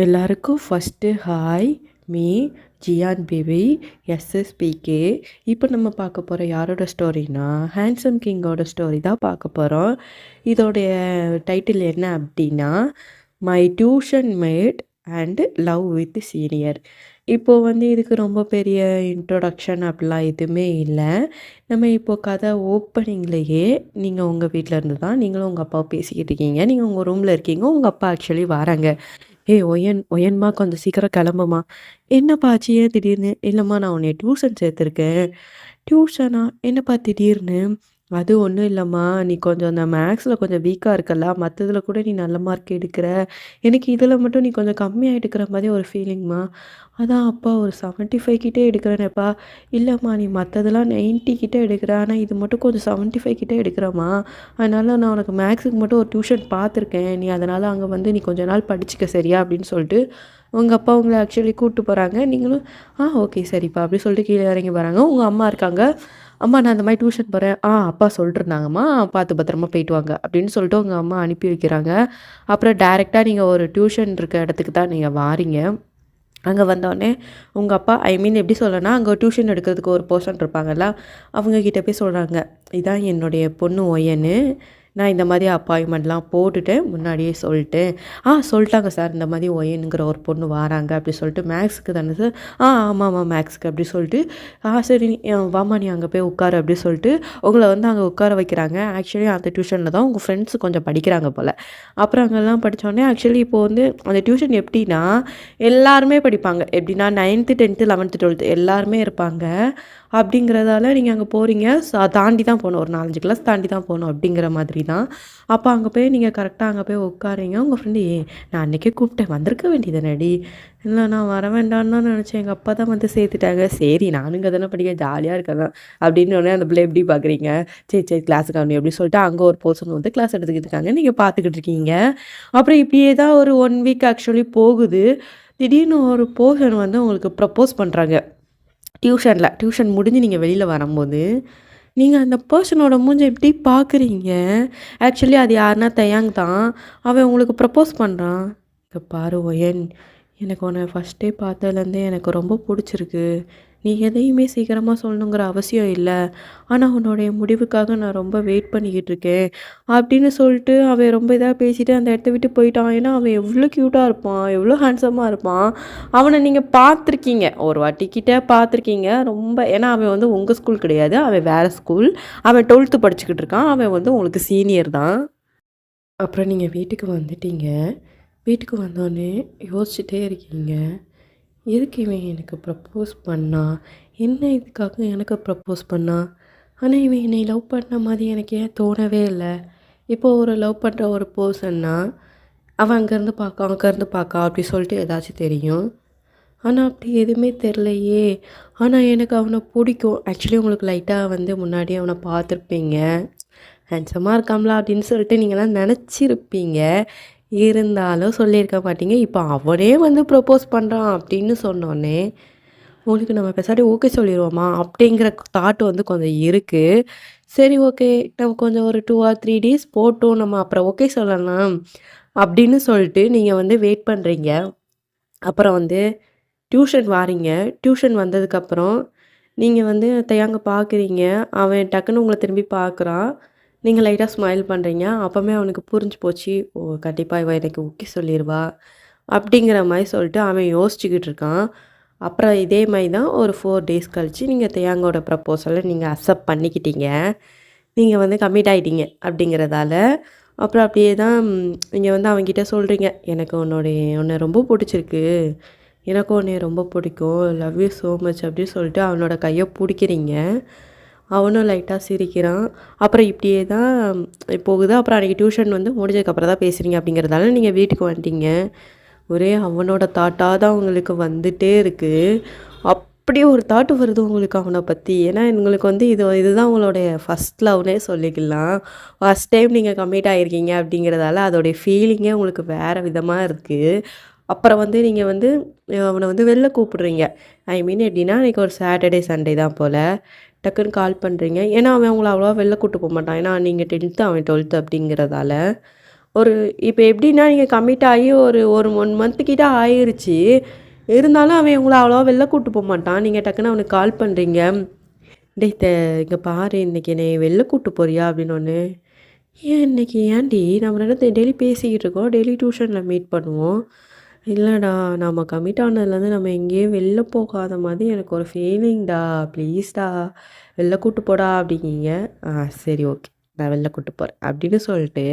எல்லாருக்கும் first hi. Me Jiyan baby SSPK. இப்போ நம்ம பார்க்க போகிற யாரோட ஸ்டோரினா ஹேண்ட்ஸம் கிங்கோட ஸ்டோரி தான் பார்க்க போகிறோம். இதோடைய டைட்டில் என்ன அப்படின்னா my tuition mate and love with senior. இப்போது இதுக்கு ரொம்ப பெரிய இன்ட்ரொடக்ஷன் அப்படிலாம் எதுவுமே இல்லை. நம்ம இப்போது கதை ஓப்பனிங்லேயே நீங்கள் உங்கள் வீட்டில் இருந்து தான் நீங்களும் உங்கள் அப்பாவும் பேசிக்கிட்டு இருக்கீங்க. நீங்கள் உங்கள் ரூமில் இருக்கீங்க. உங்கள் அப்பா ஆக்சுவலி வராங்க. ஏய் ஒயன்மா கொஞ்சம் சீக்கிரம் கிளம்புமா. என்னப்பா ஆச்சு? ஏன் திடீர்னு? இல்லைம்மா நான் உன்னைய டியூஷன் சேர்த்துருக்கேன். டியூஷனா? என்னப்பா திடீர்னு? அது ஒன்றும் இல்லைம்மா, நீ கொஞ்சம் அந்த மேக்ஸில் கொஞ்சம் வீக்காக இருக்கல்ல, மற்றதுல கூட நீ நல்ல மார்க் எடுக்கிற. எனக்கு இதில் மட்டும் நீ கொஞ்சம் கம்மியாக எடுக்கிற மாதிரி ஒரு ஃபீலிங்மா. அதான் அப்பா ஒரு 75 கிட்டே எடுக்கிறேனேப்பா. இல்லைம்மா நீ மற்றதெல்லாம் 90 கிட்டே எடுக்கிற, ஆனால் இது மட்டும் கொஞ்சம் 75 கிட்டே எடுக்கிறம்மா. அதனால் நான் உனக்கு மேக்ஸுக்கு மட்டும் ஒரு டியூஷன் பார்த்துருக்கேன். நீ அதனால் அங்கே நீ கொஞ்ச நாள் படிச்சுக்க சரியா அப்படின்னு சொல்லிட்டு உங்கள் அப்பா உங்களை ஆக்சுவலி கூப்பிட்டு போகிறாங்க. நீங்களும் ஓகே சரிப்பா அப்படி சொல்லிட்டு கீழே இறங்கி வராங்க. உங்கள் அம்மா இருக்காங்க. அம்மா நான் இந்த மாதிரி டியூஷன் போகிறேன். அப்பா சொல்லிட்டுருந்தாங்கம்மா, பார்த்து பத்திரமா போயிட்டு வாங்க அப்படின்னு சொல்லிட்டு உங்கள் அம்மா அனுப்பி வைக்கிறாங்க. அப்புறம் டைரெக்டாக நீங்கள் ஒரு டியூஷன் இருக்க இடத்துக்கு தான் நீங்கள் வாரீங்க. அங்கே வந்தோடனே உங்கள் அப்பா எப்படி சொல்லனா, அங்கே டியூஷன் எடுக்கிறதுக்கு ஒரு பர்சன் இருப்பாங்கல்ல, அவங்கக்கிட்ட போய் சொல்கிறாங்க, இதான் என்னுடைய பொண்ணு ஒயன்னு. நான் இந்த மாதிரி அப்பாயின்மெண்ட்லாம் போட்டுட்டேன், முன்னாடியே சொல்லிட்டேன். சொல்லிட்டாங்க சார், இந்த மாதிரி ஒயனுங்கிற ஒரு பொண்ணு வராங்க அப்படி சொல்லிட்டு. மேக்ஸுக்கு தானே சார்? ஆமாம்மா மேக்ஸுக்கு அப்படி சொல்லிட்டு. சரி வாமா நீ அங்கே போய் உட்காரு அப்படி சொல்லிட்டு உங்களை அங்கே உட்கார வைக்கிறாங்க. ஆக்சுவலி அந்த டியூஷனில் தான் உங்கள் ஃப்ரெண்ட்ஸு கொஞ்சம் படிக்கிறாங்க போல். அப்புறம் அங்கெல்லாம் படித்தோடனே ஆக்சுவலி இப்போது அந்த டியூஷன் எப்படின்னா எல்லாருமே படிப்பாங்க. எப்படின்னா 9th 10th 11th 12th எல்லாருமே இருப்பாங்க. அப்படிங்கிறதால நீங்கள் அங்கே போகிறீங்க, தாண்டி தான் போகணும், ஒரு 4-5 கிளாஸ் தாண்டி தான் போகணும் அப்படிங்கிற மாதிரி தான். அப்போ அங்கே போய் நீங்கள் கரெக்டாக அங்கே போய் உட்காரீங்க. உங்கள் ஃப்ரெண்டு நான் அன்றைக்கே கூப்பிட்டேன், வந்திருக்க வேண்டியதானடி. இல்லை நான் வர வேண்டான்னு தான் நினச்சேன், எங்கள் அப்பா தான் சேர்த்துட்டாங்க. சரி நானும் இங்கே தானே படிக்க ஜாலியாக இருக்கதான் அப்படின்னு உடனே அந்த பிள்ளை எப்படி பார்க்குறீங்க. சரி கிளாஸுக்கு அவனி அப்படின்னு சொல்லிட்டு அங்கே ஒரு பர்சன் கிளாஸ் எடுத்துக்கிட்டு இருக்காங்க, நீங்கள் பார்த்துக்கிட்டு இருக்கீங்க. அப்புறம் இப்படியே தான் ஒரு 1 வீக் ஆக்சுவலி போகுது. திடீர்னு ஒரு பர்சன் உங்களுக்கு ப்ரப்போஸ் பண்ணுறாங்க டியூஷன் முடிஞ்சு நீங்கள் வெளியில் வரும்போது. நீங்கள் அந்த பர்சனோட மூஞ்சை எப்படி பார்க்குறீங்க? ஆக்சுவலி அது யாருன்னா தயாங் தான். அவன் உங்களுக்கு ப்ரப்போஸ் பண்ணுறான். இங்கே பாரு ஒயன், எனக்கு உன்னை ஃபஸ்ட்டே பார்த்ததுலேருந்தே எனக்கு ரொம்ப பிடிச்சிருக்கு. நீ எதையுமே சீக்கிரமாக சொல்லணுங்கிற அவசியம் இல்லை. ஆனால் உன்னுடைய முடிவுக்காக நான் ரொம்ப வெயிட் பண்ணிக்கிட்டு இருக்கேன் அப்படின்னு சொல்லிட்டு அவன் ரொம்ப இதாக பேசிட்டு அந்த இடத்த விட்டு போயிட்டான். ஏன்னா அவன் எவ்வளோ க்யூட்டாக இருப்பான், எவ்வளோ ஹேண்ட்ஸமாக இருப்பான். அவனை நீங்கள் பார்த்துருக்கீங்க, ஒரு வாட்டிக்கிட்ட பார்த்துருக்கீங்க ரொம்ப. ஏன்னா அவன் உங்கள் ஸ்கூல் கிடையாது, அவன் வேறு ஸ்கூல். அவன் 12th படிச்சுக்கிட்டு இருக்கான். அவன் உங்களுக்கு சீனியர் தான். அப்புறம் நீங்கள் வீட்டுக்கு வந்துட்டீங்க. வீட்டுக்கு வந்தோடனே யோசிச்சுட்டே இருக்கீங்க, எதுக்கு இவன் எனக்கு ப்ரப்போஸ் பண்ணா, என்ன இதுக்காக எனக்கு ப்ரப்போஸ் பண்ணா. ஆனால் இவன் என்னை லவ் பண்ண மாதிரி எனக்கு ஏன் தோணவே இல்லை. இப்போது ஒரு லவ் பண்ணுற ஒரு பர்சன்னா அவன் அங்கேருந்து பார்க்கா அப்படி சொல்லிட்டு ஏதாச்சும் தெரியும். ஆனால் அப்படி எதுவுமே தெரிலையே. ஆனால் எனக்கு அவனை பிடிக்கும். ஆக்சுவலி உங்களுக்கு லைட்டாக முன்னாடியே அவனை பார்த்துருப்பீங்க, ஹேண்ட்ஸமாக இருக்காம்ல அப்படின்னு சொல்லிட்டு நீங்களாம் நினச்சிருப்பீங்க. இருந்தாலும் சொல்லியிருக்க மாட்டீங்க. இப்போ அவனே ப்ரப்போஸ் பண்ணுறான் அப்படின்னு சொன்னோடனே உங்களுக்கு நம்ம பேசாட்டி ஓகே சொல்லிடுவோமா அப்படிங்கிற தாட் கொஞ்சம் இருக்குது. சரி ஓகே, நம்ம கொஞ்சம் ஒரு 2 or 3 days போட்டோம், நம்ம அப்புறம் ஓகே சொல்லலாம் அப்படின்னு சொல்லிட்டு நீங்கள் வெயிட் பண்ணுறீங்க. அப்புறம் டியூஷன் வாரீங்க. டியூஷன் வந்ததுக்கப்புறம் நீங்கள் தயாங்க பார்க்குறீங்க. அவன் டக்குன்னு உங்களை திரும்பி பார்க்குறான். நீங்கள் லைட்டாக ஸ்மைல் பண்ணுறீங்க. அப்போவே அவனுக்கு புரிஞ்சு போச்சு, ஓ கண்டிப்பாக இவன் எனக்கு ஓகே சொல்லிடுவா அப்படிங்கிற மாதிரி சொல்லிட்டு அவன் யோசிச்சுக்கிட்டு இருக்கான். அப்புறம் இதே மாதிரி தான் ஒரு 4 days கழித்து நீங்கள் தயாங்கோட ப்ரப்போசலை நீங்கள் அக்செப்ட் பண்ணிக்கிட்டீங்க. நீங்கள் கமிட் ஆகிட்டீங்க அப்படிங்கிறதால. அப்புறம் அப்படியே தான் நீங்கள் அவன்கிட்ட சொல்கிறீங்க, எனக்கு உன்னை ரொம்ப பிடிச்சிருக்கு, எனக்கும் உன்னை ரொம்ப பிடிக்கும், லவ் யூ ஸோ மச் அப்படின்னு சொல்லிட்டு அவனோட கையை பிடிக்கிறீங்க. அவனும் லைட்டாக சிரிக்கிறான். அப்புறம் இப்படியே தான் போகுது. அப்புறம் அன்றைக்கி டியூஷன் முடிஞ்சதுக்கப்புறம் தான் பேசுகிறீங்க அப்படிங்கிறதால நீங்கள் வீட்டுக்கு வந்துட்டீங்க. ஒரே அவனோட தாட்டாக தான் உங்களுக்கு வந்துகிட்டே இருக்குது. அப்படியே ஒரு தாட்டு வருது உங்களுக்கு அவனை பற்றி. ஏன்னா உங்களுக்கு இதுதான் உங்களுடைய ஃபஸ்ட் லவ்னே சொல்லிக்கலாம். ஃபஸ்ட் டைம் நீங்கள் கமிட் ஆகிருக்கீங்க அப்படிங்கிறதால அதோடைய ஃபீலிங்கே உங்களுக்கு வேறு விதமாக இருக்குது. அப்புறம் நீங்கள் அவனை வெளில கூப்பிடுறீங்க. எப்படின்னா இன்றைக்கி ஒரு சாட்டர்டே சண்டே தான் போல். டக்குன்னு கால் பண்ணுறீங்க. ஏன்னா அவன் உங்களை அவ்வளோவா வெளில கூப்பிட்டு போக மாட்டான். ஏன்னா நீங்கள் 10th அவன் 12th அப்படிங்கிறதால. ஒரு இப்போ எப்படின்னா நீங்கள் கமிட் ஆகி ஒரு ஒரு 1 மந்த்து கிட்ட ஆயிருச்சு. இருந்தாலும் அவன் உங்கள அவ்வளவா வெளில கூட்டு மாட்டான். நீங்கள் டக்குன்னு அவனுக்கு கால் பண்ணுறீங்க. "டேய் இங்க பாரு இன்னைக்கு என்னைய வெளில கூட்டு போறியா?" அப்படின்னோன்னே, "ஏன் இன்னைக்கு ஏன்டி? நம்ம 2 பேரும் டெய்லி பேசிக்கிட்டு இருக்கோம். டெய்லி டியூஷன்ல மீட் பண்ணுவோம்." "இல்லடா நம்ம கமிட் ஆனதுலேருந்து நம்ம எங்கேயும் வெளில போகாத மாதிரி எனக்கு ஒரு ஃபீலிங்டா. ப்ளீஸ்டா வெளில கூட்டு போடா" அப்படிங்கீங்க. சரி ஓகே. நான் வெளில கூட்டு போறேன் அப்படின்னு சொல்லிட்டு,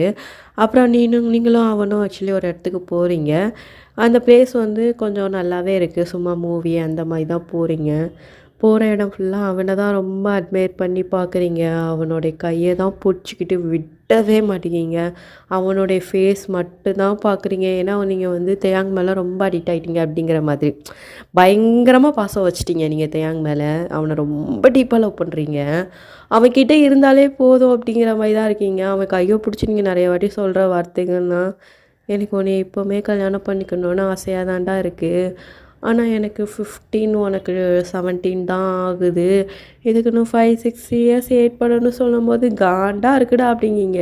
அப்புறம் நீங்களும் அவனும் ஆக்சுவலி ஒரு இடத்துக்கு போறீங்க. அந்த பிளேஸ் வந்து கொஞ்சம் நல்லாவே இருக்கு. சும்மா மூவி அந்த மாரி தான் போறீங்க. போற இடம் ஃபுல்லா அவன தான் ரொம்ப அட்மையர் பண்ணி பார்க்குறீங்க. அவனுடைய கைய தான் புடிச்சுக்கிட்டு விடவே மாட்டேங்கிறீங்க. அவனுடைய ஃபேஸ் மட்டும் தான் பார்க்குறீங்க. ஏன்னா நீங்க வந்து தேயாங் மேல ரொம்ப அடிக்ட் ஆயிட்டீங்க அப்படிங்கிற மாதிரி. பயங்கரமா பாசம் வச்சுட்டீங்க நீங்க தேயாங் மேல. அவன ரொம்ப டீப்பா லவ் பண்றீங்க. அவன் கிட்ட இருந்தாலே போதும் அப்படிங்கிற மாரி தான் இருக்கீங்க. அவன் கைய புடிச்சு நீங்க நெறைய வாட்டி சொல்ற வார்த்தைகள்னா, "எனக்கு உன்னைய இப்பவுமே கல்யாணம் பண்ணிக்கணும்னு ஆசையா தான்டா இருக்கு. ஆனா எனக்கு 15 உனக்கு 17 தான் ஆகுது. இதுக்கு இன்னும் 5, 6 இயர்ஸ் வெயிட் பண்ணணும்னு சொல்லும்போது காண்டா இருக்குடா" அப்படிங்கீங்க.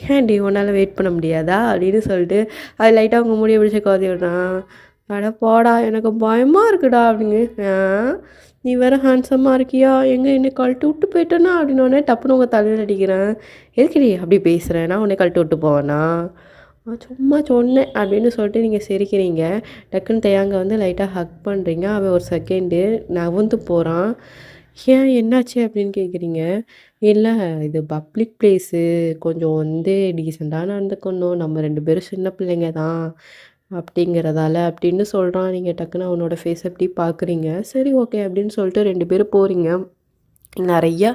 "ஏன்டி உன்னால வெயிட் பண்ண முடியாதா?" அப்படின்னு சொல்லிட்டு அது லைட்டா உங்க முடிய பிடிச்சு கோதி விடுறான். "அட போடா எனக்கு பயமா இருக்குடா" அப்படிங்க. நீ வேற ஹேண்ட்ஸமா இருக்கியா? எங்க என்னை கழட்டி விட்டு போயிட்டேனா?" அப்படின்னோடனே டப்புன்னு உங்க தலையில அடிக்கிறேன். "எதுக்குடி அப்படி பேசுற? நான் உன்னை கழட்டி விட்டு போவேனா?" சும்மா சொன்னேன்" அப்படின்னு சொல்லிட்டு நீங்க சிரிக்கிறீங்க. டக்குன்னு தேயாங்க வந்து லைட்டா ஹக் பண்றீங்க. அவன் ஒரு செகண்டு நவுந்து போறான். "ஏன் என்னாச்சு?" அப்படின்னு கேட்குறீங்க. "இல்ல இது பப்ளிக் பிளேஸு. கொஞ்சம் வந்து டீசென்ட்டா நடந்துக்கணும். நம்ம 2 பேரும் சின்ன பிள்ளைங்க தான். அப்படிங்கிறதால" அப்படின்னு சொல்றான். நீங்க டக்குன்னு அவனோட ஃபேஸ இப்படி பார்க்குறீங்க. சரி ஓகே அப்படின்னு சொல்லிட்டு 2 பேரும் போறீங்க. நெறையா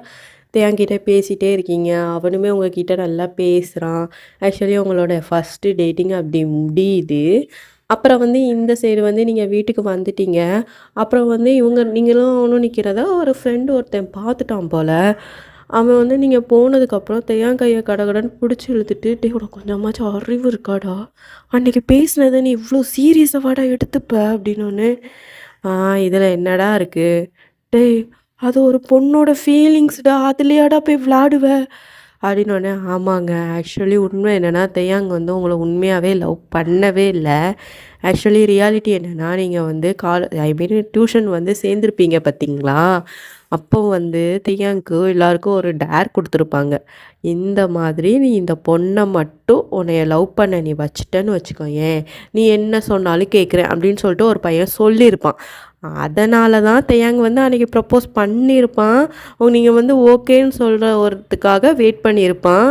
என்கிட்ட பேசிட்டே இருக்கீங்க. அவனுமே உங்ககிட்ட நல்லா பேசுறான். ஆக்சுவலி உங்களோட ஃபர்ஸ்ட்டு டேட்டிங் அப்படி முடியுது. அப்புறம் வந்து இந்த சைடு வந்து நீங்க வீட்டுக்கு வந்துட்டீங்க. அப்புறம் வந்து நீங்களும் அவனும் நிக்கிறத ஒரு ஃப்ரெண்ட் ஒருத்தன் பார்த்துட்டான் போல. அவன் வந்து நீங்க போனதுக்கப்புறம் கைய கடகடன்னு புடிச்சு இழுத்துட்டு, "டேய் உனக்கு கொஞ்சமாச்சும் அறிவு இருக்காடா? அன்னைக்கு பேசினத நீ இவ்ளோ சீரியஸாவாடா எடுத்துப்ப?" அப்படின்னோனே, "இதுல என்னடா இருக்கு? டேய் அது ஒரு பொண்ணோட ஃபீலிங்ஸ்டா. அதுலயாடா போய் விளையாடுவ?" அப்படின்னோனே, "ஆமாங்க. ஆக்சுவலி உண்மை என்னன்னா, தேயாங் வந்து உங்கள உண்மையாவே லவ் பண்ணவே இல்ல. ஆக்சுவலி ரியாலிட்டி என்னன்னா, நீங்க வந்து ஐ மீன் டியூஷன் வந்து சேர்ந்திருப்பீங்க பார்த்தீங்களா? அப்போ வந்து தேயாங்க்கு எல்லாருக்கும் ஒரு டேர் குடுத்துருப்பாங்க. இந்த மாதிரி நீ இந்த பொண்ண மட்டும் உன்னைய லவ் பண்ண நீ வச்சுட்டன்னு வச்சுக்கோயேன், நீ என்ன சொன்னாலும் கேட்குறேன் அப்படின்னு சொல்லிட்டு ஒரு பையன் சொல்லியிருப்பான். அதனால தான் தேயாங் வந்து அன்னைக்கு ப்ரப்போஸ் பண்ணியிருப்பான். நீங்க வந்து ஓகேன்னு சொல்றதுக்காக வெயிட் பண்ணியிருப்பான்.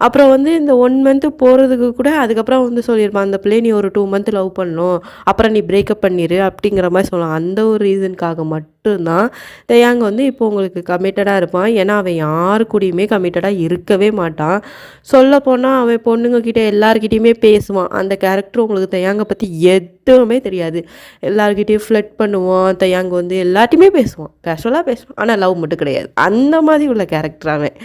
அப்புறம் வந்து இந்த 1 மந்த் போறதுக்கு கூட அதுக்கப்புறம் வந்து சொல்லியிருப்பான். அந்த பிள்ளைய நீ ஒரு 2 மந்த் லவ் பண்ணணும். அப்புறம் நீ பிரேக்கப் பண்ணிரு அப்படிங்கிற மாரி சொல்லுவான். அந்த ஒரு ரீசனுக்காக மட்டும் தான் தேயாங் வந்து இப்போ உங்களுக்கு கமிட்டடா இருப்பான். ஏன்னா அவன் யாரு கூடயுமே கமிட்டடா இருக்கவே மாட்டான். சொல்லப்போனா அவன் பொண்ணுங்க கிட்ட எல்லார்கிட்டயுமே பேசுவான். அந்த கேரக்டர் உங்களுக்கு தேயாங்க பத்தி எதுவுமே தெரியாது. எல்லார்கிட்டயும் ஃப்ளர்ட் பண்ணுவான். தேயாங் வந்து எல்லார்ட்டயுமே பேசுவான். கேஷுவலா பேசுவான். ஆனா லவ் மட்டும் கிடையாது. அந்த மாதிரி உள்ள கேரக்டர் அவன்.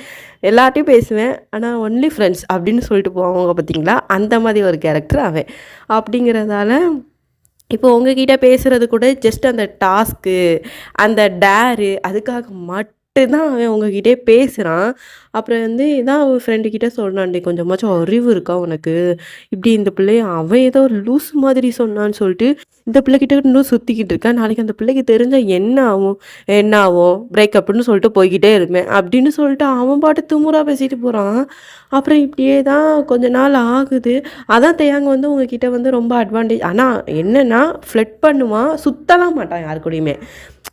எல்லார்ட்டயும் பேசுவேன். ஆனா ஒன்லி ஃப்ரெண்ட்ஸ் அப்படின்னு சொல்லிட்டு போவாங்க பார்த்தீங்களா? அந்த மாதிரி ஒரு கேரக்டர் அவன். அப்படிங்கிறதால இப்போ உங்ககிட்ட பேசுறது கூட ஜஸ்ட் அந்த டாஸ்க்கு, அந்த டேரு அதுக்காக மட்டும் தான் அவன் உங்ககிட்டயே பேசுறான். அப்புறம் வந்து இதான் அவன் ஃப்ரெண்டு கிட்ட சொன்னான், "டேய் கொஞ்சமாச்சும் அறிவு இருக்கா உனக்கு? இப்படி இந்த பிள்ளைய அவன் ஏதோ ஒரு லூசு மாதிரி சொன்னான்னு சொல்லிட்டு, இந்த பிள்ளைகிட்ட இன்னும் சுத்திக்கிட்டு இருக்க. நாளைக்கு அந்த பிள்ளைக்கு தெரிஞ்சா என்ன ஆகும்? என்ன ஆகும்? பிரேக்கப்ன்னு சொல்லிட்டு போய்க்கிட்டே இருப்பேன்." அப்படின்னு சொல்லிட்டு அவன் பாட்டு திமிரா பேசிட்டு போறான். அப்புறம் இப்படியே தான் கொஞ்ச நாள் ஆகுது. அதான் தேயாங்க வந்து உங்ககிட்ட வந்து ரொம்ப அட்வான்டேஜ் ஆனா என்னன்னா, ஃப்ளர்ட் பண்ணுவான். சுத்தலாம் மாட்டான் யார் கூடயுமே.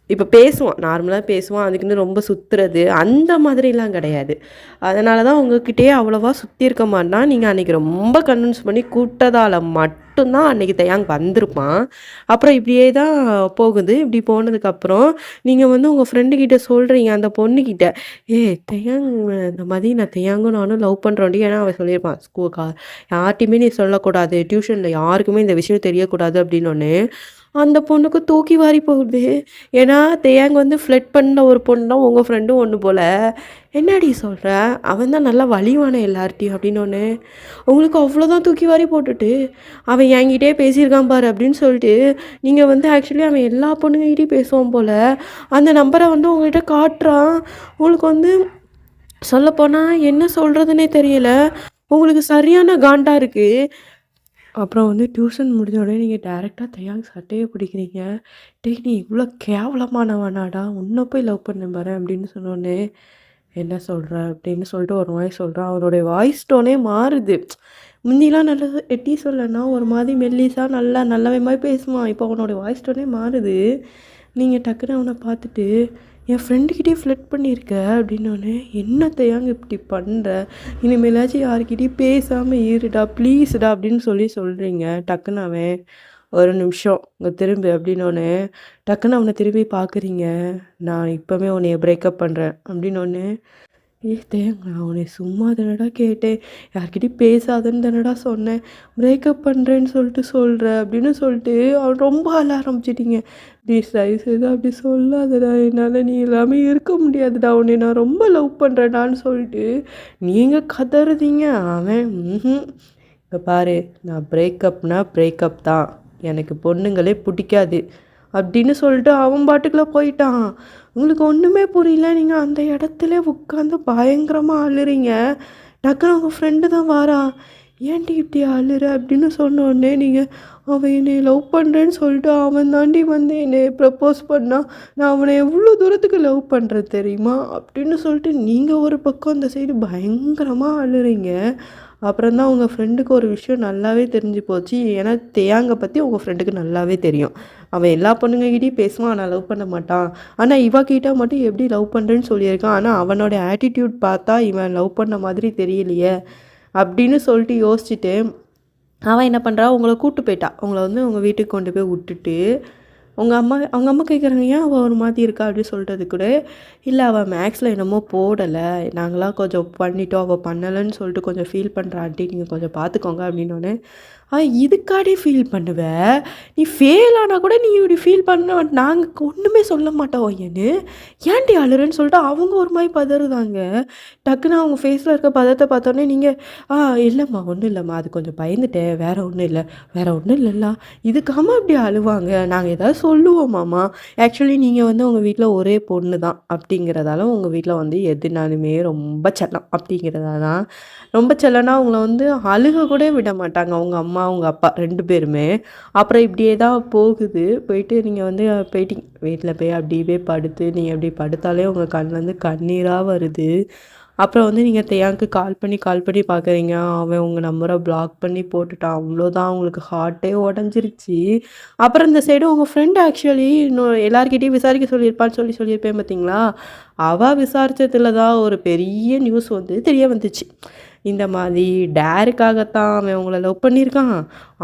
இப்ப பேசுவான். நார்மலா பேசுவான். அதுக்குன்னு ரொம்ப சுத்துறது, அந்த மாதிரிலாம் கிடையாது. அதனால தான் உங்ககிட்டயே அவ்வளவா சுத்தியிருக்க மாட்டான். நீங்க அன்னைக்கு ரொம்ப கன்வின்ஸ் பண்ணி கூட்டதால மட்டும் தான் அன்னைக்கு தேயாங் வந்திருப்பான். அப்புறம் இப்படியே தான் போகுது. இப்படி போனதுக்கப்புறம் நீங்க வந்து உங்க ஃப்ரெண்டு கிட்ட சொல்றீங்க அந்த பொண்ணுகிட்ட, "ஏய் தேயாங் இந்த மாதிரி நான் தேயாங்கும் நானும் லவ் பண்றோம்டி." ஏன்னா அவன் சொல்லியிருப்பான், யார்ட்டயுமே நீ சொல்லக்கூடாது. டியூஷன்ல யாருக்குமே இந்த விஷயம் தெரியக்கூடாது." அப்படின்னோனே, அந்த பொண்ணுக்கு தூக்கி வாரி போகுது. ஏன்னா தேயாங் வந்து ஃப்ளர்ட் பண்ண ஒரு பொண்ணு தான் உங்க ஃப்ரெண்டும் ஒண்ணு போல. "என்னடி சொல்ற? அவன் தான் நல்லா வலிவானே எல்லார்ட்டயும்." அப்படின்னோனே, உங்களுக்கு அவ்வளோதான் தூக்கி வாரி போட்டுட்டு, "அவன் என்கிட்டயே பேசியிருக்கான் பாரு" அப்படின்னு சொல்லிட்டு, நீங்க வந்து ஆக்சுவலி அவன் எல்லா பொண்ணுங்ககிட்டயும் பேசுவான் போல. அந்த நம்பர வந்து உங்ககிட்ட காட்டுறான். உங்களுக்கு வந்து சொல்லப்போனா என்ன சொல்றதுன்னே தெரியல. உங்களுக்கு சரியான காண்டா இருக்குது. அப்புறம் வந்து டியூஷன் முடிஞ்ச உடனே நீங்கள் டைரெக்டாக தையாங்க சட்டையை பிடிக்கிறீங்க. டேய் நீ இவ்வளோ கேவலமானவனாடா, உன்னை போய் லவ் பண்ண பாரு அப்படின்னு சொன்னோடனே என்ன சொல்கிற அப்படின்னு சொல்லிட்டு ஒரு வாய்ஸ் சொல்கிறான். அவனுடைய வாய்ஸ் டோனே மாறுது. முந்திலாம் நல்லா எட்டி சொல்லனா ஒரு மாதிரி மெல்லிசா நல்லா நல்லவே மாதிரி பேசுவான். இப்போ அவனோட வாய்ஸ் டோனே மாறுது. நீங்கள் டக்குன்னு அவனை பார்த்துட்டு என் ஃப்ரெண்டுக்கிட்டே ஃப்ளட் பண்ணியிருக்க அப்படின்னோடனே என்னத்தையாங்க இப்படி பண்ணுற, இனிமேலாச்சும் யாருக்கிட்டேயும் பேசாமல் இருடா ப்ளீஸ்டா அப்படின்னு சொல்கிறீங்க. டக்குன்னு அவன் ஒரு நிமிஷம் இங்கே திரும்பி அப்படின்னோடனே டக்குன்னு அவனை திரும்பி பார்க்குறீங்க. நான் இப்போவே உன்னைய பிரேக்கப் பண்ணுறேன் அப்படின்னோடனே தேங்க நான் உன்னை சும்மா தானடா கேட்டேன், யார்கிட்டயும் பேசாதன்னு தானடா சொன்னேன், பிரேக்கப் பண்ணுறேன்னு சொல்கிற அப்படின்னு சொல்லிட்டு அவன் ரொம்ப அழ ஆரம்பிச்சிட்டிங்க. ப்ளீஸ் தயவு செய்து அப்படி சொல்லாதடா, என்னால் நீ இல்லாமல் இருக்க முடியாதுடா, உன்னை நான் ரொம்ப லவ் பண்ணுறேடான்னு சொல்லிட்டு நீங்கள் கதறுதீங்க. அவன் இப்போ பாரு, நான் பிரேக்கப் தான், எனக்கு பொண்ணுங்களே பிடிக்காது அப்படின்னு சொல்லிட்டு அவன் பாட்டுக்குள்ளே போயிட்டான். உங்களுக்கு ஒன்றுமே புரியல. நீங்கள் அந்த இடத்துல உட்காந்து பயங்கரமாக அழுறீங்க. டக்குன்னு உங்கள் ஃப்ரெண்டு தான் வாரான். ஏன்டி இப்படி அழுற அப்படின்னு சொன்னோடனே நீங்கள் அவன் என்னை லவ் பண்ணுறேன்னு சொல்லிட்டு அவன் தாண்டி வந்து என்னை ப்ரப்போஸ் பண்ணான், நான் அவனை எவ்வளோ தூரத்துக்கு லவ் பண்ணுறேன் தெரியுமா அப்படின்னு சொல்லிட்டு நீங்கள் ஒரு பக்கம் அந்த சைடு பயங்கரமாக அழுறீங்க. அப்புறம் தான் உங்கள் ஃப்ரெண்டுக்கு ஒரு விஷயம் நல்லாவே தெரிஞ்சு போச்சு. ஏன்னா தேயாங்க பற்றி உங்கள் ஃப்ரெண்டுக்கு நல்லாவே தெரியும். அவன் எல்லா பொண்ணுங்ககிட்டையும் பேசுவான், ஆனால் லவ் பண்ண மாட்டான். ஆனால் கிட்ட மட்டும் எப்படி லவ் பண்ணுறேன்னு சொல்லியிருக்கான். ஆனால் அவனோட ஆட்டிடியூட் பார்த்தா இவன் லவ் பண்ண மாதிரி தெரியலையே அப்படின்னு சொல்லிட்டு யோசிச்சுட்டு அவன் என்ன பண்ணுறான், உங்களை கூப்பிட்டு போயிட்டான். உங்களை வந்து உங்கள் வீட்டுக்கு கொண்டு போய் விட்டுட்டு அவங்க அம்மா கேட்குறாங்க, ஏன் அவள் ஒரு மாதிரி இருக்கா அப்படின்னு சொல்கிறது கூட இல்லை, அவள் மேக்ஸில் என்னமோ போடலை, நாங்களாம் கொஞ்சம் பண்ணிட்டோம், அவள் பண்ணலைன்னு சொல்லிட்டு கொஞ்சம் ஃபீல் பண்ணுறா ஆண்டி, நீங்கள் கொஞ்சம் பார்த்துக்கோங்க அப்படின்னோடனே இதுக்காடி ஃபீல் பண்ணுவ, நீ ஃபெயில் ஆனால் கூட நீ இப்படி ஃபீல் பண்ண நாங்கள் ஒன்றுமே சொல்ல மாட்டோம் ஏன்டி அழுறேன்னு சொல்லிட்டு அவங்க ஒரு மாதிரி பதறுதாங்க. டக்குன்னு அவங்க ஃபேஸில் இருக்க பதத்தை பார்த்தோன்னே நீங்கள் இல்லைம்மா ஒன்றும் இல்லைம்மா, அது கொஞ்சம் பயந்துட்டேன், வேறு ஒன்றும் இல்லைல்ல, இதுக்காம அப்படி அழுவாங்க, நாங்கள் ஏதாவது சொல்லுவோமாம்மா, ஆக்சுவலி நீங்கள் வந்து உங்கள் வீட்டில் ஒரே பொண்ணு தான் அப்படிங்கிறதால உங்கள் வீட்டில் வந்து எதுனாலுமே ரொம்ப செல்லம் அப்படிங்கிறதால தான் ரொம்ப செல்லனா அவங்கள வந்து அழுக கூட விட மாட்டாங்க அவங்க அம்மா அவங்க அப்பா 2 பேருமே. அப்புறம் இப்படியே தான் போகுது. போயிட்டு நீங்கள் வந்து போயிட்டீங்க வீட்டில் போய் அப்படியே படுத்து நீங்கள் அப்படி படுத்தாலே உங்கள் கண்ணிலேருந்து கண்ணீராக வருது. அப்புறம் வந்து நீங்கள் தேயாங்க்கு கால் பண்ணி பார்க்குறீங்க. அவன் உங்கள் நம்பரை பிளாக் பண்ணி போட்டுட்டான். அவ்வளோதான், உங்களுக்கு ஹார்ட்டே உடஞ்சிருச்சு. அப்புறம் இந்த சைடு உங்கள் ஃப்ரெண்ட் ஆக்சுவலி இன்னும் எல்லாருக்கிட்டையும் விசாரிக்க சொல்லியிருப்பான்னு சொல்லியிருப்பேன் பார்த்தீங்களா, அவள் விசாரித்ததில் தான் ஒரு பெரிய நியூஸ் வந்து தெரிய வந்துச்சு. இந்த மாதிரி டேருக்காகத்தான் அவன் உங்களை லவ் பண்ணியிருக்கான்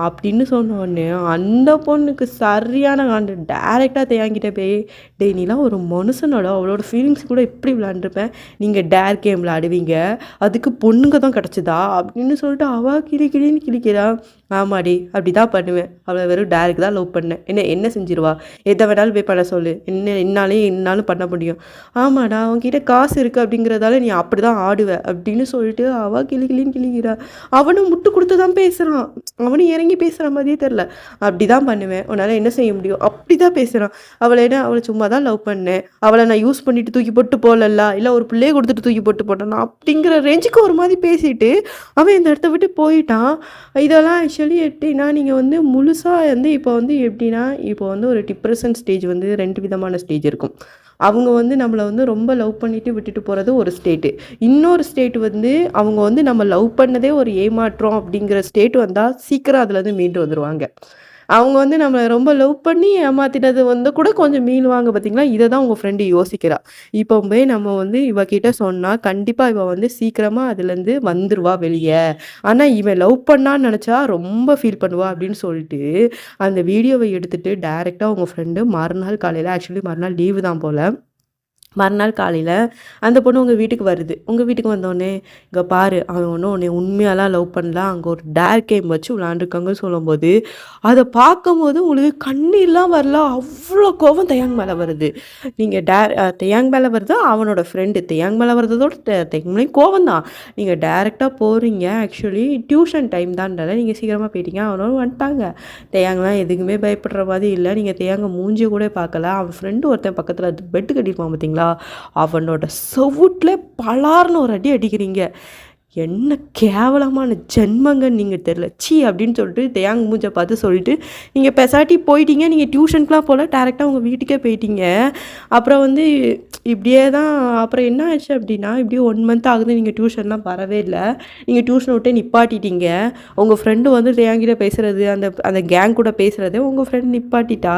அப்படின்னு சொன்னோடனே அந்த பொண்ணுக்கு சரியான காண்டு. டேரெக்டாக தேங்கிட்ட போய் டேய் நீலாம் ஒரு மனுஷனோட அவளோட ஃபீலிங்ஸ் கூட இப்படி விளாண்டுருப்பேன், நீங்கள் டேர் கேம் விளாடுவீங்க, அதுக்கு பொண்ணுங்க தான் கிடச்சிதா அப்படின்னு சொல்லிட்டு அவள் கிளின்னு கிழிக்கிறா. ஆமாடி அப்படி தான் பண்ணுவேன், அவளை வெறும் டேருக்கு தான் லவ் பண்ணேன், என்ன செஞ்சிருவா, எதை வேணாலும் போய் பண்ண சொல்லு, என்னாலும் பண்ண முடியும், ஆமாடா அவன்கிட்ட காசு இருக்குது அப்படிங்கிறதால நீ அப்படி தான் ஆடுவ அப்படின்னு சொல்லிட்டு அவள் கிளின்னு கிழிக்கிறா. அவனும் முட்டு கொடுத்து தான் பேசுகிறான், அவனும் இறங்கி பேசுகிற மாதிரியே தெரில. அப்படி தான் பண்ணுவேன், உன்னால் என்ன செய்ய முடியும் அப்படி தான் பேசுகிறான். அவளை சும்மா தான் லவ் பண்ணேன், அவளை நான் யூஸ் பண்ணிவிட்டு தூக்கி போட்டு போகலல்ல, இல்லை ஒரு பிள்ளையை கொடுத்துட்டு தூக்கி போட்டு போட்டேன் அப்படிங்கிற ரேஞ்சுக்கு ஒரு மாதிரி பேசிட்டு அவன் இந்த இடத்த விட்டு போயிட்டான். இதெல்லாம் ஆக்சுவலி எப்படின்னா நீங்கள் வந்து முழுசாக வந்து இப்போ வந்து எப்படின்னா இப்போ வந்து ஒரு டிப்ரெஷன் ஸ்டேஜ் வந்து 2 விதமான ஸ்டேஜ் இருக்கும். அவங்க வந்து நம்மளை வந்து ரொம்ப லவ் பண்ணிவிட்டு விட்டுட்டு போகிறது ஒரு ஸ்டேட்டு, இன்னொரு ஸ்டேட் வந்து அவங்க வந்து நம்ம லவ் பண்ணதே ஒரு ஏமாற்றம் அப்படிங்கிற ஸ்டேட் வந்தால் சீக்கிரம் அதுலேருந்து மீண்டு வந்துடுவாங்க. அவங்க வந்து நம்மளை ரொம்ப லவ் பண்ணி ஏமாத்தினது வந்து கூட கொஞ்சம் மீளுவாங்க பார்த்தீங்களா, இதை தான் உங்கள் ஃப்ரெண்டு யோசிக்கிறா. இப்போ போய் நம்ம வந்து இவகிட்ட சொன்னால் கண்டிப்பாக இவள் வந்து சீக்கிரமாக அதுலேருந்து வந்துடுவா வெளியே, ஆனால் இவன் லவ் பண்ணான்னு நினச்சா ரொம்ப ஃபீல் பண்ணுவா அப்படின்னு சொல்லிட்டு அந்த வீடியோவை எடுத்துகிட்டு டைரெக்டாக உங்கள் ஃப்ரெண்டு மறுநாள் காலையில், ஆக்சுவலி மறுநாள் லீவு தான் போல், மறுநாள் காலையில் அந்த பொண்ணு உங்கள் வீட்டுக்கு வருது. உங்கள் வீட்டுக்கு வந்தோடனே இங்கே பாரு, அவன் ஒன்றும் உன்னை உண்மையாலாம் லவ் பண்ணலாம், அங்கே ஒரு டேர் கேம் வச்சு விளாண்டுருக்காங்கன்னு சொல்லும்போது அதை பார்க்கும்போது உங்களுக்கு கண்ணீர்லாம் வரல, அவ்வளோ கோவம் தேயாங் மேலே வருது. நீங்கள் தேயாங் மேலே வருது, அவனோட ஃப்ரெண்டு தேயாங் மேலே வருதோட தேங்க் கோவம் தான். நீங்கள் டேரெக்டாக போகிறீங்க, ஆக்சுவலி டியூஷன் டைம் தான்டால நீங்கள் சீக்கிரமாக போயிட்டீங்க, அவனோட வந்துட்டாங்க. தேயாங்கலாம் எதுக்குமே பயப்படுற மாதிரி இல்லை, நீங்கள் தேயாங்க மூஞ்சி கூட பார்க்கல. அவன் ஃப்ரெண்டு ஒருத்தன் பக்கத்தில் பெட்டு கட்டியிருப்பான் பார்த்தீங்களா, அவனோட செவுட்டில் பலார்னு ஒரு அடி அடிக்கிறீங்க. என்ன கேவலமான ஜென்மங்கன்னு நீங்கள் தெரில ச்சீ அப்படின்னு சொல்லிட்டு தேங் மூஞ்ச பார்த்து சொல்லிட்டு நீங்கள் பெசாட்டி போயிட்டீங்க. நீங்கள் டியூஷனுக்குலாம் போல் டேரெக்டாக உங்கள் வீட்டுக்கே போயிட்டீங்க. அப்புறம் வந்து இப்படியே தான் அப்புறம் என்ன ஆச்சு அப்படின்னா இப்படியே 1 மந்த் ஆகுது நீங்கள் டியூஷன்லாம் வரவே இல்லை. நீங்கள் டியூஷனை விட்டே நிப்பாட்டிட்டீங்க. உங்கள் ஃப்ரெண்டு வந்து தேங்கிட்ட பேசுகிறது அந்த அந்த கேங் கூட பேசுகிறதே உங்கள் ஃப்ரெண்ட் நிப்பாட்டிட்டா.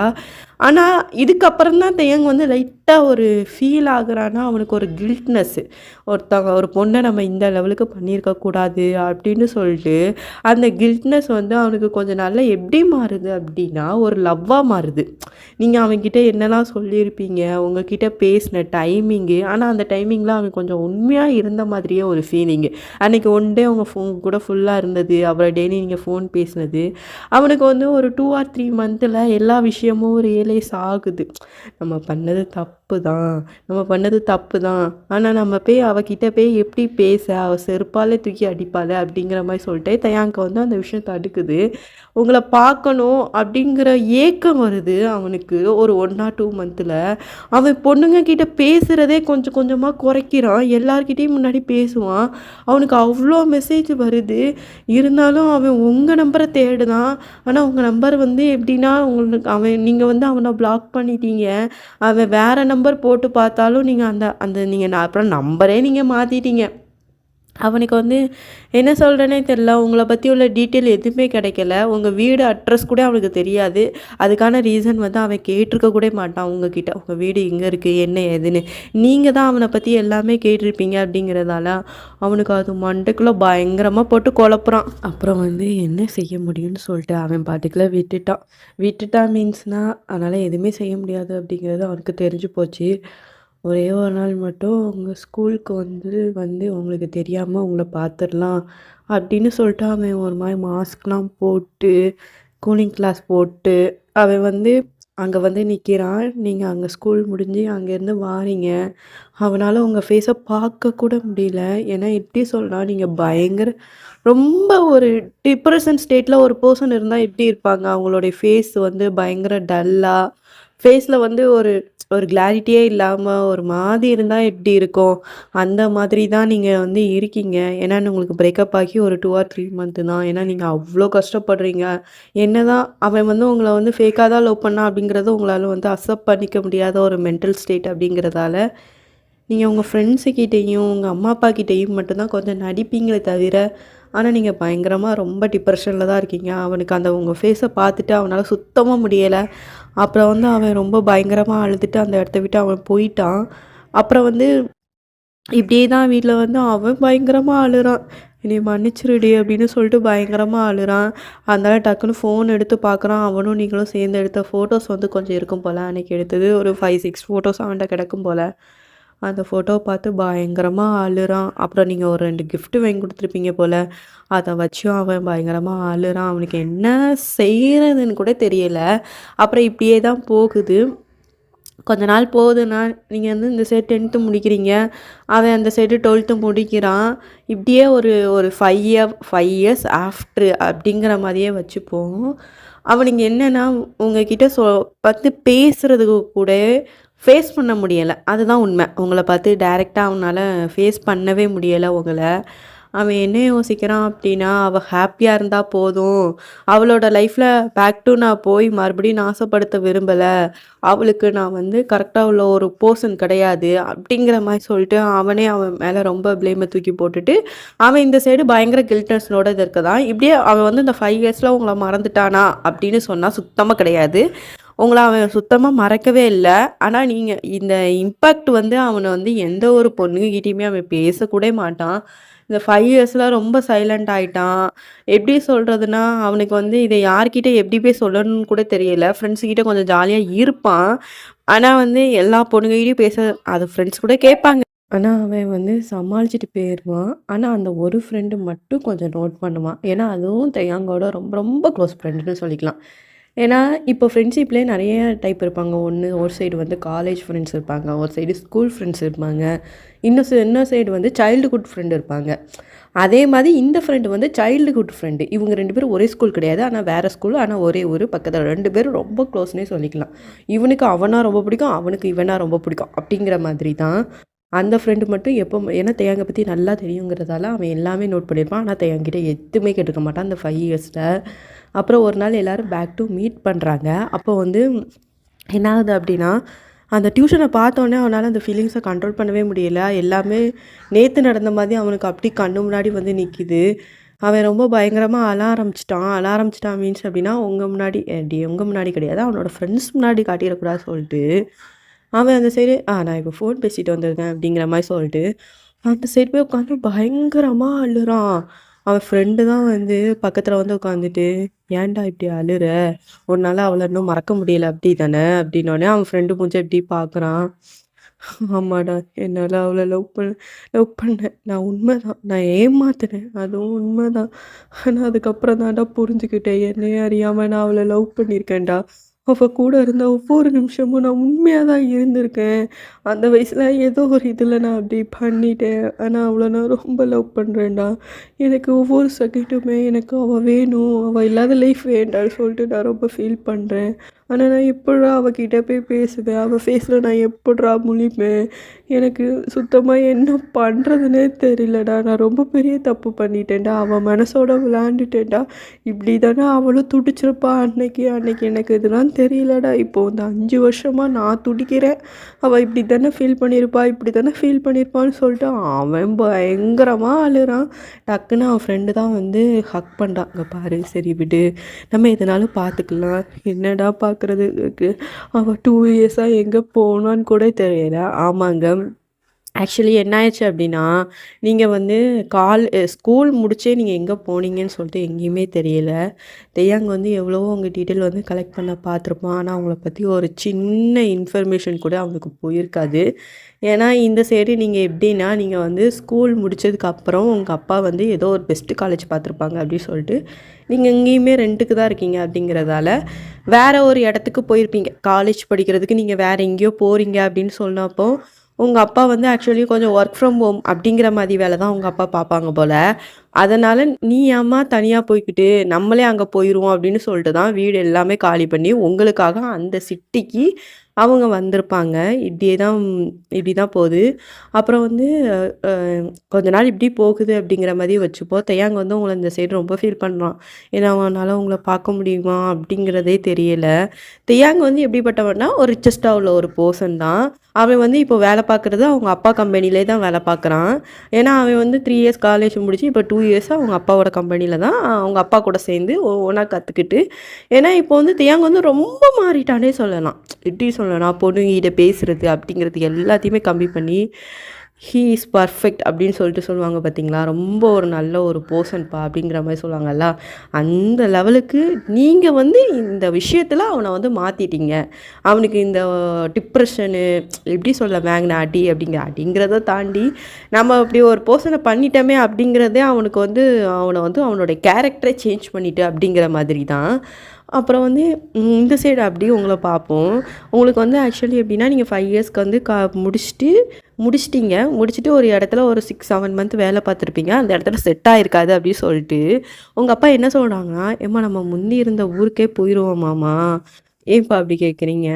ஆனால் இதுக்கப்புறம் தான் தேங் வந்து லைட்டாக ஒரு ஃபீல் ஆகுறான்னா அவனுக்கு ஒரு கில்ட்னஸ்ஸு. ஒருத்தவங்க ஒரு பொண்ணை நம்ம இந்த லெவலுக்கு பண்ணியிருக்கக்கூடாது அப்படின்னு சொல்லிட்டு அந்த கில்ட்னஸ் வந்து அவனுக்கு கொஞ்சம் நாள்ல எப்படி மாறுது அப்படின்னா ஒரு லவ்வாக மாறுது. நீங்கள் அவன்கிட்ட என்னெல்லாம் சொல்லியிருப்பீங்க, உங்ககிட்ட பேசின டைமிங்கு, ஆனால் அந்த டைமிங்கில் அவன் கொஞ்சம் உண்மையாக இருந்த மாதிரியே ஒரு ஃபீலிங்கு. அன்றைக்கி ஒன் டே அவங்க ஃபோன் கூட ஃபுல்லாக இருந்தது, அப்புறம் டெய்லி நீங்கள் ஃபோன் பேசினது, அவனுக்கு வந்து ஒரு 2 or 3 மந்த்தில் எல்லா விஷயமும் ரியலைஸ் ஆகுது. நம்ம பண்ணது தப்பு தான் ஆனால் நம்ம போய் அவகிட்ட போய் எப்படி பேச, அவள் செருப்பாலே தூக்கி அடிப்பாள் அப்படிங்கிற மாதிரி சொல்லிட்டு தயாங்க வந்து அந்த விஷயம் தடுக்குது. உங்களை பார்க்கணும் அப்படிங்கிற ஏக்கம் வருது அவனுக்கு ஒரு 1 or 2 மந்த்தில். அவன் பொண்ணுங்க கிட்ட பேசுகிறதே கொஞ்சம் கொஞ்சமாக குறைக்கிறான். எல்லார்கிட்டையும் முன்னாடி பேசுவான். அவனுக்கு அவ்வளோ மெசேஜ் வருது. இருந்தாலும் அவன் உங்கள் நம்பரை தேடுதான். ஆனால் உங்கள் நம்பர் வந்து எப்படின்னா உங்களுக்கு நீங்கள் வந்து அவனை பிளாக் பண்ணிட்டீங்க. அவன் வேறு நம்பர் போட்டு பார்த்தாலும் நீங்கள் அந்த அந்த நீங்கள் அப்புறம் நம்பரே நீங்கள் மாற்றிட்டீங்க. அவனுக்கு வந்து என்ன சொல்கிறேனே தெரில. உங்களை பற்றி உள்ள டீட்டெயில் எதுவுமே கிடைக்கல. உங்கள் வீடு அட்ரஸ் கூட அவனுக்கு தெரியாது. அதுக்கான ரீசன் வந்து அவன் கேட்டிருக்க கூட மாட்டான் உங்ககிட்ட. உங்கள் வீடு எங்கே இருக்குது என்ன ஏதுன்னு நீங்கள் தான் அவனை பற்றி எல்லாமே கேட்டிருப்பீங்க. அப்படிங்கிறதால அவனுக்கு அது மண்டைக்குள்ளே பயங்கரமாக போட்டு குழப்புறான். அப்புறம் வந்து என்ன செய்ய முடியும்னு சொல்லிட்டு அவன் பாட்டுக்குள்ளே விட்டுட்டான் மீன்ஸ்னால் அதனால் எதுவுமே செய்ய முடியாது அப்படிங்கிறது அவனுக்கு தெரிஞ்சு போச்சு. ஒரே ஒரு நாள் மட்டும் உங்கள் ஸ்கூலுக்கு வந்து உங்களுக்கு தெரியாமல் உங்களை பார்த்துடலாம் அப்படின்னு சொல்லிட்டு அவன் ஒரு மாதிரி மாஸ்க்லாம் போட்டு கூலிங் கிளாஸ் போட்டு அவன் வந்து அங்கே வந்து நிற்கிறான். நீங்கள் அங்கே ஸ்கூல் முடிஞ்சு அங்கேருந்து வாரீங்க. அவனால் உங்கள் ஃபேஸை பார்க்க கூட முடியல. ஏன்னா எப்படி சொல்லலாம், நீங்கள் பயங்கர ரொம்ப ஒரு டிப்ரெஷன் ஸ்டேட்டில் ஒரு பர்சன் இருந்தால் எப்படி இருப்பாங்க, அவங்களுடைய ஃபேஸ் வந்து பயங்கர டல்லாக, ஃபேஸில் வந்து ஒரு ஒரு கிளாரிட்டியே இல்லாமல் ஒரு மாதிரி இருந்தால் எப்படி இருக்கும், அந்த மாதிரி தான் நீங்கள் வந்து இருக்கீங்க. ஏன்னா உங்களுக்கு பிரேக்கப் ஆகி ஒரு 2 or 3 மந்த்து தான். ஏன்னா நீங்கள் அவ்வளோ கஷ்டப்படுறீங்க. என்ன தான் அவன் வந்து உங்களை வந்து ஃபேக்காக தான் லவ் பண்ணா அப்படிங்கிறத உங்களால் வந்து அக்செப்ட் பண்ணிக்க முடியாத ஒரு மென்டல் ஸ்டேட் அப்படிங்கிறதால நீங்கள் உங்கள் ஃப்ரெண்ட்ஸுக்கிட்டேயும் உங்கள் அம்மா அப்பாக்கிட்டேயும் மட்டும்தான் கொஞ்சம் நடிப்பீங்களே தவிர, ஆனால் நீங்கள் பயங்கரமாக ரொம்ப டிப்ரெஷனில் தான் இருக்கீங்க. அவனுக்கு அந்த உங்கள் ஃபேஸை பார்த்துட்டு அவனால் சுத்தமாக முடியலை. அப்புறம் வந்து அவன் ரொம்ப பயங்கரமாக அழுதுட்டு அந்த இடத்த விட்டு அவன் போயிட்டான். அப்புறம் வந்து இப்படியே தான் வீட்டில் வந்து அவன் பயங்கரமாக அழுறான். என்னை மன்னிச்சிருடி அப்படின்னு சொல்லிட்டு பயங்கரமாக அழுறான். அதனால டக்குன்னு ஃபோன் எடுத்து பார்க்குறான். அவனும் நீங்களும் சேர்ந்து எடுத்த ஃபோட்டோஸ் வந்து கொஞ்சம் இருக்கும் போல். அன்றைக்கி எடுத்தது ஒரு 5-6 ஃபோட்டோஸ் அவன்கிட்ட கிடக்கும் போல். அந்த ஃபோட்டோவை பார்த்து பயங்கரமாக அழுறான். அப்புறம் நீங்கள் ஒரு 2 கிஃப்ட்டு வாங்கி கொடுத்துருப்பீங்க போல். அதை வச்சும் அவன் பயங்கரமாக அழுறான். அவனுக்கு என்ன செய்கிறதுன்னு கூட தெரியலை. அப்புறம் இப்படியே தான் போகுது. கொஞ்ச நாள் போகுதுன்னா நீங்கள் வந்து இந்த சைடு 10th முடிக்கிறீங்க. அவன் அந்த சைடு 12th முடிக்கிறான். இப்படியே ஒரு ஒரு 5 years ஆஃப்ட்ரு அப்படிங்கிற மாதிரியே வச்சுப்போம். அவனுக்கு என்னென்னா உங்ககிட்ட பார்த்து பேசுகிறதுக்கு கூட ஃபேஸ் பண்ண முடியலை. அதுதான் உண்மை. உங்களை பார்த்து டைரெக்டாக அவனால் ஃபேஸ் பண்ணவே முடியலை உங்களை. அவன் என்ன யோசிக்கிறான் அப்படின்னா, அவள் ஹாப்பியாக இருந்தால் போதும், அவளோட லைஃப்பில் பேக் டு நான் போய் மறுபடியும் நாசப்படுத்த விரும்பலை, அவளுக்கு நான் வந்து கரெக்டாக உள்ள ஒரு பர்சன் கிடையாது அப்படிங்கிற மாதிரி சொல்லிட்டு அவனே அவன் மேலே ரொம்ப ப்ளேமை தூக்கி போட்டுட்டு அவன் இந்த சைடு பயங்கர கில்ட்னஸோட இருக்கதான். இப்படியே அவன் வந்து இந்த 5 yearsல உங்களை மறந்துட்டானா அப்படின்னு சொன்னால் சுத்தமாக கிடையாது. உங்களை அவன் சுத்தமாக மறக்கவே இல்லை. ஆனால் நீங்கள் இந்த இம்பேக்ட் வந்து அவனை வந்து எந்த ஒரு பொண்ணுங்கிட்டையுமே அவன் பேசக்கூட மாட்டான். இந்த 5 yearsல ரொம்ப சைலண்ட் ஆகிட்டான். எப்படி சொல்கிறதுனா அவனுக்கு வந்து இதை யார்கிட்ட எப்படி போய் சொல்லணும்னு கூட தெரியல. ஃப்ரெண்ட்ஸுக்கிட்ட கொஞ்சம் ஜாலியாக இருப்பான். ஆனால் வந்து எல்லா பொண்ணுங்கிட்டையும் பேச அது ஃப்ரெண்ட்ஸ் கூட கேட்பாங்க. ஆனால் அவன் வந்து சமாளிச்சுட்டு போயிடுவான். ஆனால் அந்த ஒரு ஃப்ரெண்டு மட்டும் கொஞ்சம் நோட் பண்ணுவான். ஏன்னா அதுவும் தயாங்கோட ரொம்ப ரொம்ப க்ளோஸ் ஃப்ரெண்டுன்னு சொல்லிக்கலாம். ஏன்னா இப்போ ஃப்ரெண்ட்ஷிப்லேயே நிறைய டைப் இருப்பாங்க. ஒரு சைடு வந்து காலேஜ் ஃப்ரெண்ட்ஸ் இருப்பாங்க, ஒரு சைடு ஸ்கூல் ஃப்ரெண்ட்ஸ் இருப்பாங்க, இன்னொரு சைடு வந்து சைல்டுஹுட் ஃப்ரெண்டு இருப்பாங்க. அதே மாதிரி இந்த ஃப்ரெண்டு வந்து சைல்டுஹுட் ஃப்ரெண்டு. இவங்க 2 பேரும் ஒரே ஸ்கூல் கிடையாது, ஆனால் வேறு ஸ்கூல், ஆனால் ஒரே ஊர் பக்கத்தில். 2 பேரும் ரொம்ப க்ளோஸ்னே சொல்லிக்கலாம். இவனுக்கு அவனா ரொம்ப பிடிக்கும், அவனுக்கு இவனா ரொம்ப பிடிக்கும் அப்படிங்கிற மாதிரி தான். அந்த ஃப்ரெண்டு மட்டும் ஏன்னா தேயாங்க பற்றி நல்லா தெரியுங்கிறதால அவன் எல்லாமே நோட் பண்ணியிருப்பான். ஆனால் தேயாங்கிட்ட எதுவுமே கேட்டுக்க மாட்டான் அந்த 5 இயர்ஸில். அப்புறம் ஒரு நாள் எல்லோரும் பேக் டு மீட் பண்ணுறாங்க. அப்போ வந்து என்ன ஆகுது அப்படின்னா, அந்த டியூஷனை பார்த்தோன்னே அவனால் அந்த ஃபீலிங்ஸை கண்ட்ரோல் பண்ணவே முடியல. எல்லாமே நேற்று நடந்த மாதிரி அவனுக்கு அப்படி கண்ணு முன்னாடி வந்து நிற்கிது. அவன் ரொம்ப பயங்கரமாக அழ ஆரம்பிச்சிட்டான் மீன்ஸ் அப்படின்னா, உங்கள் முன்னாடி கிடையாது, அவனோட ஃப்ரெண்ட்ஸ் முன்னாடி காட்டிடக்கூடாது சொல்லிட்டு அவன் அந்த சைடு நான் இப்போ ஃபோன் பேசிட்டு வந்திருக்கேன் அப்படிங்கிற மாதிரி சொல்லிட்டு அந்த சைடு போய் உட்காந்து பயங்கரமாக அழுறான். அவன் ஃப்ரெண்டு தான் வந்து பக்கத்தில் வந்து உட்காந்துட்டு, ஏன்டா இப்படி அழுற, உன்னால அவளை இன்னும் மறக்க முடியல அப்படி தானே அப்படின்னோடனே அவன் ஃப்ரெண்டு மூஞ்ச எப்படி பார்க்குறான். ஆமாடா, என்னால் அவளை லவ் பண்ணேன், நான் உண்மைதான், நான் ஏமாத்தினேன், அதுவும் உண்மைதான். ஆனால் அதுக்கப்புறம் தான்டா புரிஞ்சுக்கிட்டேன், என்னையே அறியாமல் நான் அவளை லவ் பண்ணியிருக்கேன்டா. அவள் கூட இருந்த ஒவ்வொரு நிமிஷமும் நான் உண்மையாக தான் இருந்திருக்கேன். அந்த வயசில் ஏதோ ஒரு இதில் நான் அப்படி பண்ணிட்டேன். ஆனால் அவளை நான் ரொம்ப லவ் பண்ணுறேன்டா. எனக்கு ஒவ்வொரு செகண்டுமே எனக்கு அவள் வேணும், அவள் இல்லாத லைஃப் வேண்டான்னு சொல்லிட்டு நான் ரொம்ப ஃபீல் பண்ணுறேன். ஆனால் நான் எப்பட்றா அவகிட்ட போய் பேசுவேன், அவள் ஃபேஸில் நான் எப்பட்றா முழிப்பேன். எனக்கு சுத்தமாக என்ன பண்ணுறதுனே தெரியலடா. நான் ரொம்ப பெரிய தப்பு பண்ணிட்டேன்டா, அவன் மனசோட விளையாண்டுட்டேன்டா. இப்படி தானே அவளும் துடிச்சிருப்பா அன்னைக்கு எனக்கு இதெல்லாம் தெரியலடா. இப்போது இந்த 5 வருஷமாக நான் துடிக்கிறேன், அவள் இப்படி தானே ஃபீல் பண்ணியிருப்பான்னு சொல்லிட்டு அவன் பயங்கரமாக அழுறான். டக்குன்னு அவன் ஃப்ரெண்டு தான் வந்து ஹக் பண்ணுறான். இங்கே பாரு, சரி விடு, நம்ம எதனாலும் பார்த்துக்கலாம், என்னடா பார்க்குறதுக்கு, அவள் 2 இயர்ஸாக எங்கே போனான்னு கூட தெரியல. ஆமாங்க, ஆக்சுவலி என்ன ஆயிடுச்சு அப்படின்னா, நீங்கள் வந்து ஸ்கூல் முடிச்சே நீங்கள் எங்கே போனீங்கன்னு சொல்லிட்டு எங்கேயுமே தெரியல. தெய்யாங்க வந்து எவ்வளவோ உங்கள் டீட்டெயில் வந்து கலெக்ட் பண்ண பார்த்துருப்பான். ஆனால் அவங்கள பற்றி ஒரு சின்ன இன்ஃபர்மேஷன் கூட அவனுக்கு போயிருக்காது. ஏன்னா இந்த சைடு நீங்கள் எப்படின்னா, நீங்கள் வந்து ஸ்கூல் முடித்ததுக்கப்புறம் உங்கள் அப்பா வந்து ஏதோ ஒரு பெஸ்ட்டு காலேஜ் பார்த்துருப்பாங்க அப்படின்னு சொல்லிட்டு நீங்கள் எங்கேயுமே ரெண்ட்டுக்கு தான் இருக்கீங்க அப்படிங்கிறதால வேறு ஒரு இடத்துக்கு போயிருப்பீங்க. காலேஜ் படிக்கிறதுக்கு நீங்கள் வேறு எங்கேயோ போகிறீங்க அப்படின்னு சொன்னப்போ உங்கள் அப்பா வந்து ஆக்சுவலி கொஞ்சம் ஒர்க் ஃப்ரம் ஹோம் அப்படிங்கிற மாதிரி வேலை தான் உங்கள் அப்பா பார்ப்பாங்க போல். அதனால் நீ ஏம்மா தனியாக போய்க்கிட்டு, நம்மளே அங்கே போயிடுவோம் அப்படின்னு சொல்லிட்டு தான் வீடு எல்லாமே காலி பண்ணி உங்களுக்காக அந்த சிட்டிக்கு அவங்க வந்திருப்பாங்க. இப்படி தான் போகுது. அப்புறம் வந்து கொஞ்ச நாள் இப்படி போகுது அப்படிங்கிற மாதிரி வச்சுப்போம். தெய்யாங்க வந்து உங்களை இந்த சைடு ரொம்ப ஃபீல் பண்ணுறான். ஏன்னா அவனால் உங்களை பார்க்க முடியுமா அப்படிங்கிறதே தெரியல. தெய்யாங்க வந்து எப்படிப்பட்டவன்னா, ஒரு ரிச்சஸ்டாக உள்ள ஒரு பர்சன் தான். அவன் வந்து இப்போ வேலை பார்க்குறது அவங்க அப்பா கம்பெனிலே தான் வேலை பார்க்குறான். ஏன்னா அவன் வந்து 3 இயர்ஸ் காலேஜ் முடிச்சு இப்போ 2 இயர்ஸாக அவங்க அப்பாவோட கம்பெனியில் தான் அவங்க அப்பா கூட சேர்ந்து ஒவ்வொன்றா கற்றுக்கிட்டு, ஏன்னா இப்போ வந்து தியாங் வந்து ரொம்ப மாறிட்டானே சொல்லலாம். எப்படி சொல்லலாம், பொண்ணுங்கிட்ட பேசுகிறது அப்படிங்கிறது எல்லாத்தையுமே கம்மி பண்ணி ஹீ இஸ் பர்ஃபெக்ட் அப்படின்னு சொல்லிட்டு சொல்லுவாங்க பார்த்தீங்களா, ரொம்ப ஒரு நல்ல ஒரு பர்சன்ப்பா அப்படிங்கிற மாதிரி சொல்லுவாங்கல்ல. அந்த லெவலுக்கு நீங்கள் வந்து இந்த விஷயத்தில் அவனை வந்து மாற்றிட்டீங்க. அவனுக்கு இந்த டிப்ரெஷனு எப்படி சொல்ல, மேக்னாட்டி அப்படிங்கிறத தாண்டி நம்ம அப்படி ஒரு பர்சனை பண்ணிட்டோமே அப்படிங்கிறதே அவனுக்கு வந்து அவனை வந்து அவனோட கேரக்டரை சேஞ்ச் பண்ணிட்டு அப்படிங்கிற மாதிரி தான். அப்புறம் வந்து இந்த சைடு அப்படி உங்களை பார்ப்போம். உங்களுக்கு வந்து ஆக்சுவலி எப்படின்னா, நீங்கள் 5 இயர்ஸ்க்கு வந்து முடிச்சுட்டு ஒரு இடத்துல ஒரு 6-7 மந்த் வேலை பார்த்துருப்பீங்க. அந்த இடத்துல செட் ஆகிருக்காது அப்படின்னு சொல்லிட்டு உங்கள் அப்பா என்ன சொல்கிறாங்கன்னா, ஏம்மா நம்ம முந்தி இருந்த ஊருக்கே போயிடுவோமாம்மா, ஏன்ப்பா அப்படி கேட்குறீங்க?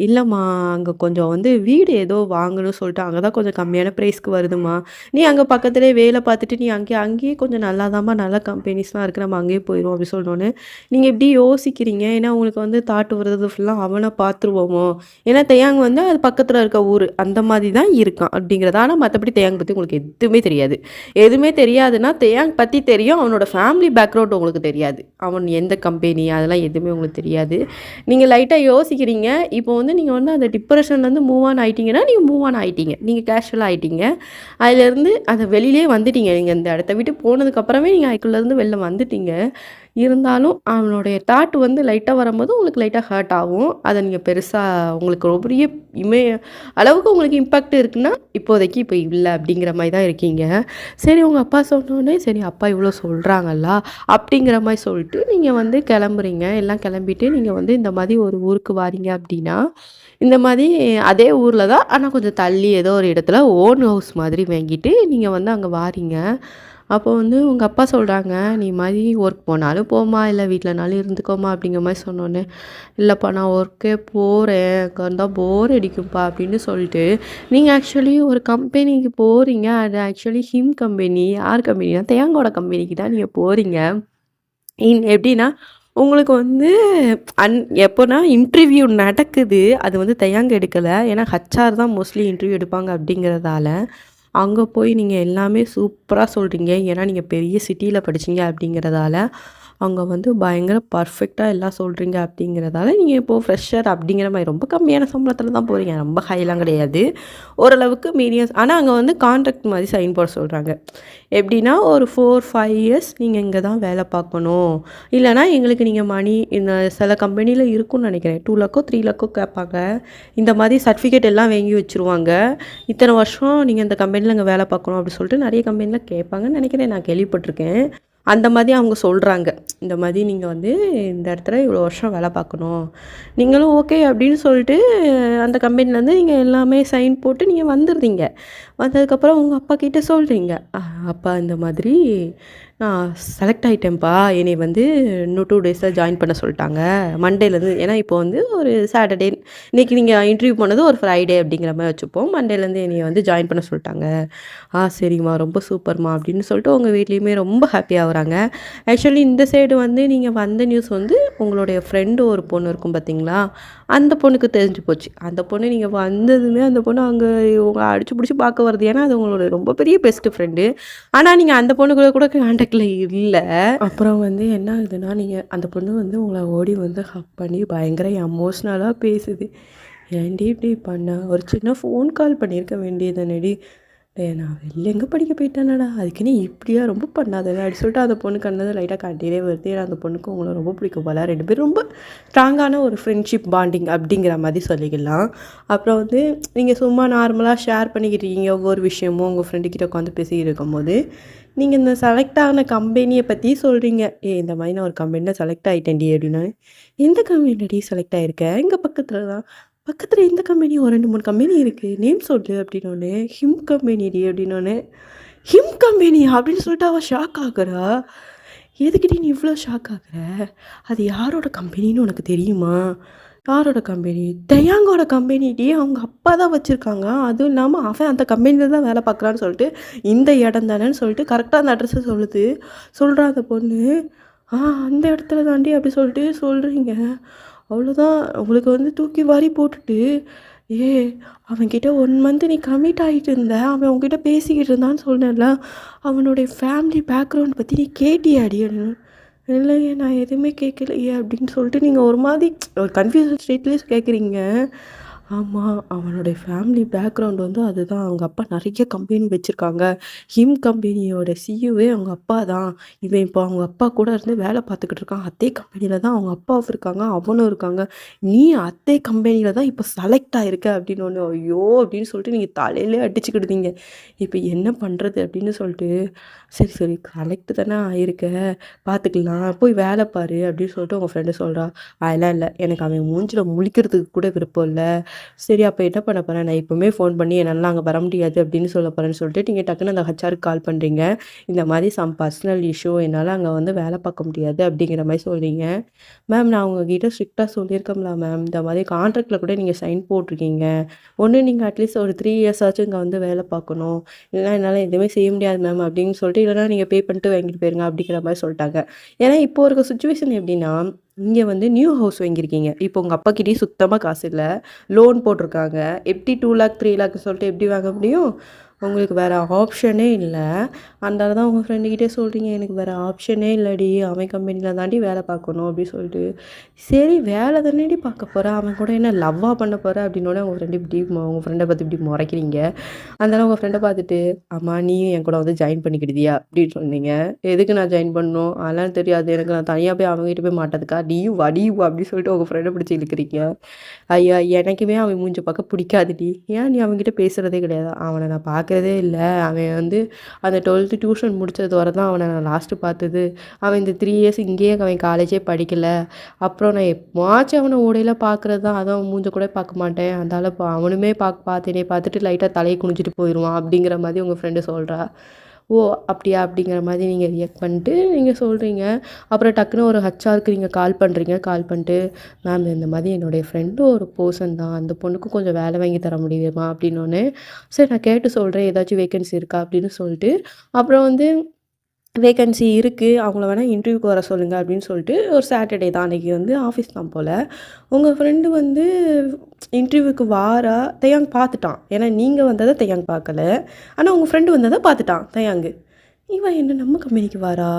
இல்லைம்மா, அங்கே கொஞ்சம் வந்து வீடு ஏதோ வாங்கணும்னு சொல்லிட்டு அங்கே தான் கொஞ்சம் கம்மியான ப்ரைஸ்க்கு வருதும்மா. நீ அங்கே பக்கத்துலேயே வேலை பார்த்துட்டு நீ அங்கேயே கொஞ்சம் நல்லாதாம்மா, நல்ல கம்பெனிஸ்லாம் இருக்குது, நம்ம அங்கேயே போயிடுவோம் அப்படி சொன்னோன்னே நீங்கள் எப்படி யோசிக்கிறீங்க? ஏன்னா உங்களுக்கு வந்து தாட்டு வர்றது ஃபுல்லாக அவனை பார்த்துருவோமோ. ஏன்னா தெய்யாங் வந்து அது பக்கத்தில் இருக்க ஊர் அந்த மாதிரி தான் இருக்கான் அப்படிங்கிறது. ஆனால் மற்றபடி தெய்யாங் பற்றி உங்களுக்கு எதுவுமே தெரியாது. எதுவுமே தெரியாதுன்னா தெய்யாங் பற்றி தெரியும், அவனோட ஃபேமிலி பேக்ரவுண்ட் உங்களுக்கு தெரியாது. அவன் எந்த கம்பெனி அதெல்லாம் எதுவுமே உங்களுக்கு தெரியாது. நீங்கள் லைட்டாக யோசிக்கிறீங்க. இப்போ வந்து நீங்கள் வந்து அந்த டிப்ரெஷன்லேருந்து மூவ் ஆன் ஆகிட்டீங்கன்னா, நீங்கள் மூவ் ஆன் ஆகிட்டீங்க, நீங்கள் கேஷுவலாக ஆகிட்டீங்க. அதிலேருந்து அதை வெளியிலே வந்துட்டீங்க. நீங்கள் இந்த இடத்த விட்டு போனதுக்கப்புறமே நீங்கள் அதுக்குள்ளேருந்து வெளில வந்துட்டீங்க. இருந்தாலும் அவனுடைய தாட் வந்து லைட்டாக வரும்போது உங்களுக்கு லைட்டாக ஹர்ட் ஆகும். அதை நீங்கள் பெருசாக உங்களுக்கு ரொம்ப பெரிய அளவுக்கு உங்களுக்கு இம்பேக்ட் இருக்குன்னா இப்போதைக்கு இப்போ இல்லை அப்படிங்கிற மாதிரி தான் இருக்கீங்க. சரி, உங்கள் அப்பா சொன்னோடனே சரி அப்பா இவ்வளோ சொல்கிறாங்களா அப்படிங்கிற மாதிரி சொல்லிட்டு நீங்கள் வந்து கிளம்புறீங்க. எல்லாம் கிளம்பிட்டு நீங்கள் வந்து இந்த மாதிரி ஒரு ஊருக்கு வாரீங்க அப்படின்னா, இந்த மாதிரி அதே ஊரில் தான், ஆனால் கொஞ்சம் தள்ளி ஏதோ ஒரு இடத்துல ஓன் ஹவுஸ் மாதிரி வாங்கிட்டு நீங்கள் வந்து அங்கே வாரீங்க. அப்போ வந்து உங்க அப்பா சொல்றாங்க, "நீ மாரி ஒர்க் போனாலும் போம்மா, இல்ல வீட்லனாலும் இருந்துக்கோமா" அப்படிங்கிற மாரி சொன்னோனே, "இல்லப்பா நான் ஒர்க்கே போறேன். எனக்கு வந்தா போர் அடிக்கும்ப்பா" அப்படின்னு சொல்லிட்டு, நீங்க ஆக்சுவலி ஒரு கம்பெனிக்கு போறீங்க. அது ஆக்சுவலி ஹிம் கம்பெனி. யார் கம்பெனினா, தேயாங்கோட கம்பெனிக்கு தான் நீங்க போறீங்க. எப்படின்னா, உங்களுக்கு வந்து அன் எப்போனா இன்டர்வியூ நடக்குது. அது வந்து தேயாங்க எடுக்கல. ஏன்னா ஹச்ஆர் தான் மோஸ்ட்லி இன்டர்வியூ எடுப்பாங்க அப்படிங்கிறதால, அங்க போய் நீங்க எல்லாமே சூப்பரா சொல்றீங்க. ஏன்னா நீங்க பெரிய சிட்டில படிச்சீங்க அப்படிங்கிறதால, அங்க வந்து பயங்கர பர்ஃபெக்ட்டா எல்லாம் சொல்றீங்க அப்படிங்கிறதால, நீங்க இப்போ ஃப்ரெஷர் அப்படிங்கிற மாரி ரொம்ப கம்மியான சம்பளத்தில தான் போறீங்க. ரொம்ப ஹைலாம் கிடையாது. ஓரளவுக்கு மீடியம். ஆனா அங்க வந்து கான்ட்ராக்ட் மாரி சைன் போட சொல்றாங்க. எப்படின்னா ஒரு 4, 5 இயர்ஸ் நீங்க இங்க தான் வேலை பார்க்கணும். இல்லன்னா எங்களுக்கு நீங்க மணி இந்த சில கம்பெனில இருக்கும்னு நெனைக்கிறேன். 2 லக்கோ, 3 லக்கோ கேட்பாங்க. இந்த மாரி சர்டிஃபிகேட் எல்லாம் வாங்கி வச்சுருவாங்க. இத்தன வருஷம் நீங்க இந்த கம்பெனில இங்க வேலை பார்க்கணும் அப்படி சொல்லிட்டு நெறைய கம்பெனில கேட்பாங்கன்னு நெனைக்கிறேன். நான் கேள்விப்பட்டுருக்கேன். அந்த மாரி அவங்க சொல்றாங்க. இந்த மாரி நீங்க வந்து இந்த இடத்துல இவ்வளோ வருஷம் வேலை பார்க்கணும். நீங்களும் ஓகே அப்படின்னு சொல்லிட்டு அந்த கம்பெனிலேருந்து நீங்க எல்லாமே சைன் போட்டு நீங்க வந்துடுறீங்க. வந்ததுக்கப்புறம் உங்க அப்பா கிட்ட சொல்றீங்க. அப்பா இந்த மாதிரி நான் செலக்ட் ஆயிட்டேன்ப்பா. என்னைய வந்து இன்னும் 2 டேஸ்ல ஜாயின் பண்ண சொல்ட்டாங்க. மண்டேலேருந்து ஏன்னா இப்போ வந்து ஒரு சாட்டர்டே இன்னைக்கு நீங்க இன்டர்வியூ போனது ஒரு ஃப்ரைடே அப்படிங்கிற மாரி வச்சுப்போம். மண்டேலேருந்து என்னைய வந்து ஜாயின் பண்ண சொல்ட்டாங்க. சரிம்மா ரொம்ப சூப்பர்மா அப்படின்னு சொல்லிட்டு உங்க வீட்லயுமே ரொம்ப ஹாப்பி ஆகுறாங்க. ஆக்சுவலி இந்த சைடு வந்து நீங்க வந்த நியூஸ் வந்து உங்களுடைய ஃப்ரெண்டு ஒரு பொண்ணு இருக்கும் பார்த்தீங்களா? அந்த பொண்ணுக்கு தெரிஞ்சு போச்சு. அந்த பொண்ணு நீங்க வந்ததுமே அந்த பொண்ணு அங்க உங்கள அடிச்சு புடிச்சு பார்க்க வருது. ஏன்னா அது உங்களோட ரொம்ப பெரிய பெஸ்ட் ஃப்ரெண்டு. ஆனா நீங்க அந்த பொண்ணு கூட கான்டாக்ட்ல இல்ல. அப்புறம் வந்து என்ன ஆகுதுன்னா, நீங்க அந்த பொண்ணு வந்து உங்கள ஓடி வந்து ஹக் பண்ணி பயங்கர எமோஷ்னலா பேசுது. "ஏன்டி இப்படி பண்ண? ஒரு சின்ன ஃபோன் கால் பண்ணியிருக்க வேண்டியதுதானடி? டேய் நான் வெளில எங்க படிக்க போயிட்டேனடா, அதுக்கு நீ இப்படியா ரொம்ப பண்ணாதடா" அப்படி சொல்லிட்டு அந்த பொண்ணு கண்ணுல லைட்டா கண்ணீரே வருது. ஏன்னா அந்த பொண்ணுக்கு உங்கள ரொம்ப பிடிக்கும் போல. 2 பேரும் ரொம்ப ஸ்ட்ராங்கான ஒரு ஃப்ரெண்ட்ஷிப் பாண்டிங் அப்படிங்கிற மாதிரி சொல்லிக்கலாம். அப்புறம் வந்து நீங்க சும்மா நார்மலா ஷேர் பண்ணிக்கிட்டு இருக்கீங்க ஒவ்வொரு விஷயமும் உங்க ஃப்ரெண்டு கிட்ட உட்காந்து பேசிக்கிட்டு இருக்கும்போது, நீங்க இந்த செலக்ட் ஆன கம்பெனிய பத்தி சொல்றீங்க. இந்த மாரி நான் ஒரு கம்பெனில செலக்ட் ஆயிட்டேன்டி" அப்படின்னா, "எந்த கம்பெனிலடி செலக்ட் ஆயிருக்க? இங்க பக்கத்துல தான்." "பக்கத்துல இந்த கம்பெனி ஒரு 2, 3 கம்பெனி இருக்கு. நேம் சொல்லு" அப்படின்னோனே, "ஹிம் கம்பெனிடி" அப்படின்னோனே, "ஹிம் கம்பெனியா?" அப்படின்னு சொல்லிட்டு அவ ஷாக் ஆகுறா. "எதுக்குடி நீ இவ்ளோ ஷாக் ஆகுற? அது யாரோட கம்பெனின்னு உனக்கு தெரியுமா?" "யாரோட கம்பெனி?" "தயாங்கோட கம்பெனிடி. அவங்க அப்பா தான் வச்சிருக்காங்க. அதுவும் இல்லாம அவன் அந்த கம்பெனில தான் வேலை பார்க்குறான்னு சொல்லிட்டு, இந்த இடம் தானேன்னு சொல்லிட்டு கரெக்ட்டா அந்த அட்ரஸ சொல்லுது. சொல்றா அந்த பொண்ணு. "ஆ அந்த இடத்துல தாண்டி" அப்படி சொல்லிட்டு சொல்றீங்க. அவ்வளோதான் உங்களுக்கு வந்து தூக்கி வாரி போட்டுட்டு, "ஏய் அவன்கிட்ட 1 மந்த் நீ கமிட் ஆயிட்டு இருந்த. அவன் உன்கிட்ட பேசிக்கிட்டு இருந்தான்னு சொன்னேன்ல. அவனுடைய ஃபேமிலி பேக்ரவுண்ட் பத்தி நீ கேட்டியாடி?" அப்படின்னு. "இல்லையே நான் எதுவுமே கேட்கலையே" அப்படின்னு சொல்லிட்டு நீங்க ஒரு மாதிரி ஒரு கன்ஃப்யூஷன் ஸ்டேட்லயே கேட்குறீங்க. ஆமா. அவனுடைய ஃபேமிலி பேக்ரவுண்ட் வந்து அதுதான். அவங்க அப்பா நெறைய கம்பெனி வச்சிருக்காங்க. ஹிம் கம்பெனியோட சிஇஓவே அவங்க அப்பா தான். இவன் இப்போ அவங்க அப்பா கூட இருந்து வேலை பார்த்துக்கிட்டு இருக்கான். அதே கம்பெனில தான் அவங்க அப்பாவும் இருக்காங்க, அவனும் இருக்காங்க. நீ அதே கம்பெனில தான் இப்போ செலக்ட் ஆயிருக்க அப்படின்னோனே, ஐயோ! அப்படின்னு சொல்லிட்டு நீங்க தலையிலே அடிச்சுக்கிடுதீங்க. இப்ப என்ன பண்றது அப்படின்னு சொல்லிட்டு, சரி, சரி செலக்ட் தானே ஆயிருக்க, பார்த்துக்கலாம். போய் வேலை பாரு அப்படின்னு சொல்லிட்டு உங்க ஃப்ரெண்டு சொல்றா. அதெல்லாம் இல்ல. எனக்கு அவன் மூஞ்சில முழிக்கிறதுக்கு கூட விருப்பம் இல்ல. சரி அப்ப என்ன பண்ண போறேன்? நான் இப்பவுமே ஃபோன் பண்ணி என்னால அங்க வர முடியாது அப்படின்னு சொல்ல போறேன்னு சொல்லிட்டு, நீங்க டக்குனு அந்த ஹெச்ஆருக்கு கால் பண்றீங்க. இந்த மாரி சம் பர்சனல் இஷ்யூ என்னால அங்க வந்து வேலை பார்க்க முடியாது அப்படிங்கிற மாரி சொல்றீங்க. மேம் நான் உங்ககிட்ட ஸ்ட்ரிக்ட்டா சொல்லியிருக்கேன்ல மேம். இந்த மாரி கான்ட்ராக்ட்ல கூட நீங்க சைன் போட்டுருக்கீங்க. ஒண்ணு நீங்க அட்லீஸ்ட் ஒரு 3 இயர்ஸ் ஆச்சும் இங்க வந்து வேலை பார்க்கணும். இல்லன்னா என்னால எதுவுமே செய்ய முடியாது மேம் அப்படின்னு சொல்லிட்டு, இல்லன்னா நீங்க பே பண்ணிட்டு வாங்கிட்டு போயிருங்க அப்படிங்கிற மாரி சொல்ட்டாங்க. ஏன்னா இப்போ இருக்க சிச்சுவேஷன் எப்படின்னா, இங்க வந்து நியூ ஹவுஸ் வாங்கியிருக்கீங்க. இப்போ உங்க அப்பா கிட்டயும் சுத்தமா காசு இல்ல. லோன் போட்டிருக்காங்க. எப்படி 2 லேக் 3 லேக் சொல்லிட்டு எப்படி வாங்க முடியும்? உங்களுக்கு வேற ஆப்ஷனே இல்ல. அதனால தான் உங்க ஃப்ரெண்டுகிட்டயே சொல்றீங்க, "எனக்கு வேற ஆப்ஷனே இல்லடி. அவன் கம்பெனில தாண்டி வேலை பார்க்கணும்" அப்படின்னு சொல்லிட்டு. சரி வேலை தானேடி பார்க்க போற. அவன் கூட என்ன லவ்வா பண்ண போற அப்படின்னோனே உங்க ஃப்ரெண்டு இப்படி உங்க ஃப்ரெண்ட பார்த்து இப்படி முறைக்கிறீங்க. அதனால உங்க ஃப்ரெண்ட பார்த்துட்டு, "ஆமா நீயும் என் கூட வந்து ஜாயின் பண்ணிக்கிடுவியா?" அப்படின்னு சொன்னீங்க. "எதுக்கு நான் ஜாயின் பண்ணணும்? அதெல்லாம் தெரியாது எனக்கு. நான் தனியா போய் அவன்கிட்ட போய் மாட்டதுக்கா? நீயும் வாடி வா" அப்படின்னு சொல்லிட்டு உங்க ஃப்ரெண்ட பிடிச்சு இழுக்கிறீங்க. ஐயா! எனக்குமே அவன் மூஞ்ச பார்க்க பிடிக்காதுடி. ஏன் நீ அவன்கிட்ட பேசுறதே கிடையாது? அவன நான் பார்க்குறதே இல்ல. அவன் வந்து அந்த 12த் டியூஷன் முடிச்சது வர தான் அவன நான் லாஸ்ட்டு பார்த்தது. அவன் இந்த 3 இயர்ஸ் இங்கேயே அவன் காலேஜே படிக்கல. அப்புறம் நான் எப்பவாச்சும் அவன ஊடையில பார்க்குறது தான். அதுவும் அவன் மூஞ்ச கூட பார்க்க மாட்டேன். அதனால அவனுமே பார்த்து என்னைய பார்த்துட்டு லைட்டா தலைய குனிஞ்சுட்டு போயிருவான். அப்படிங்கிற மாதிரி உங்க ஃப்ரெண்டு சொல்றா. ஓ! அப்படியா? அப்படிங்கிற மாதிரி நீங்க ரியாக்ட் பண்ணிட்டு நீங்க சொல்றீங்க. அப்புறம் டக்குனு ஒரு ஹெச்ஆருக்கு நீங்க கால் பண்றீங்க. கால் பண்ணிட்டு, மேம் இந்த மாதிரி என்னுடைய ஃப்ரெண்டு ஒரு பெர்சன் தான். அந்த பொண்ணுக்கு கொஞ்சம் வேலை வாங்கி தர முடியுமா? அப்படின்னோனே, சரி நான் கேட்டு சொல்றேன். ஏதாச்சும் வேக்கன்சி இருக்கா? அப்படின்னு சொல்லிட்டு, அப்புறம் வந்து வேக்கன்சி இருக்கு. அவங்கள வேணா இன்டர்வியூக்கு வர சொல்லுங்க அப்படின்னு சொல்லிட்டு, ஒரு சாட்டர்டே தான் அன்னைக்கு வந்து ஆஃபீஸ் தான் போல. உங்க ஃப்ரெண்டு வந்து இன்டர்வியூக்கு வாரா, தேயாங் பார்த்துட்டான். ஏன்னா நீங்க வந்தத தேயாங் பார்க்கல. ஆனா உங்க ஃப்ரெண்டு வந்தத பார்த்துட்டான் தேயாங்கு. இவன் என்ன நம்ம கம்பெனிக்கு வாரா?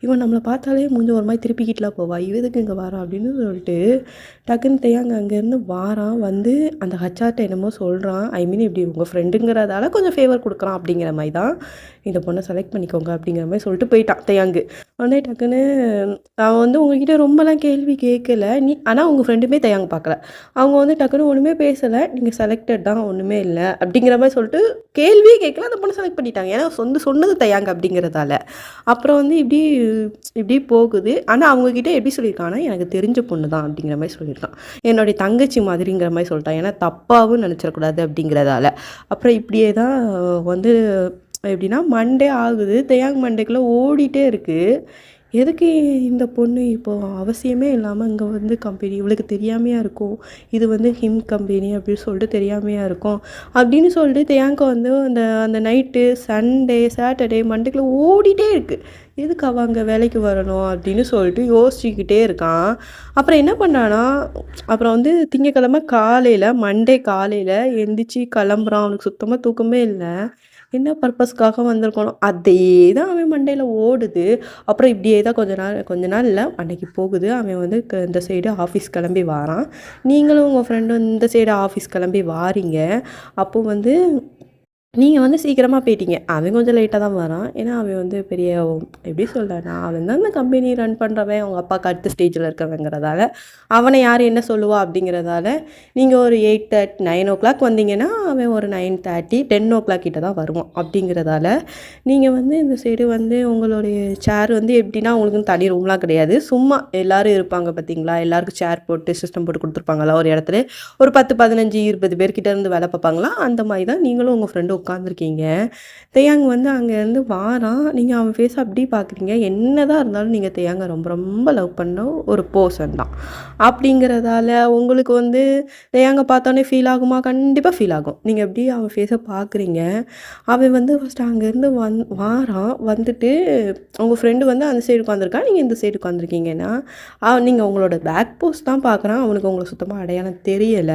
இவன் நம்மள பார்த்தாலே மூஞ்ச ஒரு மாரி திருப்பிக்கிட்டுலாம் போவா. இவ எதுக்கு இங்க வாரா? அப்படின்னு சொல்லிட்டு, டக்குன்னு தேயாங்க அங்கேருந்து வாரான். வந்து அந்த ஹெச்ஆர்ட்ட என்னமோ சொல்றான். ஐ மீன் இப்படி உங்க ஃப்ரெண்டுங்கிறதால கொஞ்சம் ஃபேவர் குடுக்குறான் அப்படிங்கிற மாரி தான். இந்த பொண்ண செலக்ட் பண்ணிக்கோங்க அப்படிங்கிற மாரி சொல்லிட்டு போயிட்டான் தேயாங்கு. உடனே டக்குன்னு அவன் வந்து உங்ககிட்ட ரொம்பலாம் கேள்வி கேட்கல. ஆனா உங்க ஃப்ரெண்டுமே தேயாங்க பார்க்கல. அவங்க வந்து டக்குன்னு ஒண்ணுமே பேசல. நீங்க செலக்டட் தான் ஒண்ணுமே இல்ல. அப்படிங்கிற மாரி சொல்லிட்டு கேள்வியே கேட்கல. அந்த பொண்ண செலக்ட் பண்ணிட்டாங்க. ஏன்னா சொன்னது தேயாங்க அப்படிங்கிறதால. அப்புறம் வந்து இப்படி இப்படி போகுது. ஆனா அவங்க கிட்ட எப்படி சொல்லியிருக்கான்னா, எனக்கு தெரிஞ்ச பொண்ணு தான் அப்படிங்கிற மாரி சொல்லியிருக்கான். என்னுடைய தங்கச்சி மாதிரிங்கிற மாரி சொல்லிட்டான். ஏன்னா தப்பாவும் நினச்சிடக்கூடாது அப்படிங்கிறதால. அப்புறம் இப்படியே தான் வந்து எப்படின்னா மண்டே ஆகுது. தேயாங் மண்டேக்குள்ள ஓடிட்டே இருக்கு. எதுக்கு இந்த பொண்ணு இப்போ அவசியமே இல்லாம இங்க வந்து கம்பெனி இவளுக்கு தெரியாமையா இருக்கும். இது வந்து ஹிம் கம்பெனி அப்படின்னு சொல்லிட்டு தெரியாமையா இருக்கும். அப்படின்னு சொல்லிட்டு தேயாங்க்கு வந்து அந்த அந்த நைட்டு சண்டே, சாட்டர்டே, மண்டேக்குள்ள ஓடிட்டே இருக்கு. எதுக்கு அவ அங்க வேலைக்கு வரணும் அப்படின்னு சொல்லிட்டு யோசிச்சுக்கிட்டே இருக்கான். அப்புறம் என்ன பண்ணான்னா, அப்புறம் வந்து திங்கட்கிழமை காலையில மண்டே காலையில எந்திரிச்சு கிளம்புறான். அவனுக்கு சுத்தமா தூக்கமே இல்ல. என்ன பர்ப்பஸ்க்காக வந்திருக்கானோ, அதே தான் அவன் மண்டையில ஓடுது. அப்புறம் இப்படியே தான் கொஞ்ச நாள் இல்ல, அன்னைக்கு போகுது. அவன் வந்து இந்த சைடு ஆஃபீஸ் கிளம்பி வாரான். நீங்களும் உங்க ஃப்ரெண்டும் இந்த சைடு ஆஃபீஸ் கிளம்பி வாரீங்க. அப்போ வந்து நீங்க வந்து சீக்கிரமா போயிட்டீங்க. அவன் கொஞ்சம் லேட்டா தான் வரான். ஏன்னா, அவன் வந்து பெரிய எப்படி சொல்றேன்னா, அவன் தான் அந்த கம்பெனி ரன் பண்றவன். அவங்க அப்பாவுக்கு அடுத்த ஸ்டேஜ்ல இருக்கவங்கிறதால, அவன யார் என்ன சொல்லுவா அப்படிங்கிறதால, நீங்க ஒரு 9:30 வந்தீங்கன்னா, அவன் ஒரு 9:30, 10:00 கிட்ட தான் வருவான். அப்படிங்கிறதால, நீங்க வந்து இந்த சைடு வந்து உங்களுடைய சேர் வந்து எப்படின்னா, உங்களுக்குன்னு தனி ரூம்லாம் கிடையாது. சும்மா எல்லாரும் இருப்பாங்க பார்த்தீங்களா? எல்லாருக்கும் சேர் போட்டு, சிஸ்டம் போட்டு குடுத்துருப்பாங்கல்ல ஒரு இடத்துல. ஒரு 10, 15, 20 பேர்கிட்ட இருந்து வேலை பார்ப்பாங்களா, அந்த மாரி தான் நீங்களும் உங்க ஃப்ரெண்டும் உட்காந்துருக்கீங்க. தேயாங் வந்து அங்கேருந்து வாரான். நீங்க அவன் ஃபேஸ அப்படி பார்க்குறீங்க. என்னதான் இருந்தாலும் நீங்க தேயாங்க ரொம்ப ரொம்ப லவ் பண்ண ஒரு பெர்சன் தான். அப்படிங்கிறதால உங்களுக்கு வந்து தேயாங்க பார்த்தோன்னே ஃபீல் ஆகுமா? கண்டிப்பா ஃபீல் ஆகும். நீங்க எப்படி அவன் ஃபேஸ பார்க்குறீங்க. அவன் வந்து ஃபர்ஸ்ட்டு அங்கேருந்து வாரான். வந்துட்டு உங்க ஃப்ரெண்டு வந்து அந்த சைடு உட்காந்துருக்கான். நீங்க இந்த சைடு உட்காந்துருக்கீங்கன்னா, நீங்க உங்களோட பேக் போஸ்ட் தான் பார்க்குறான். அவனுக்கு உங்கள சுத்தமா அடையாளம் தெரியல.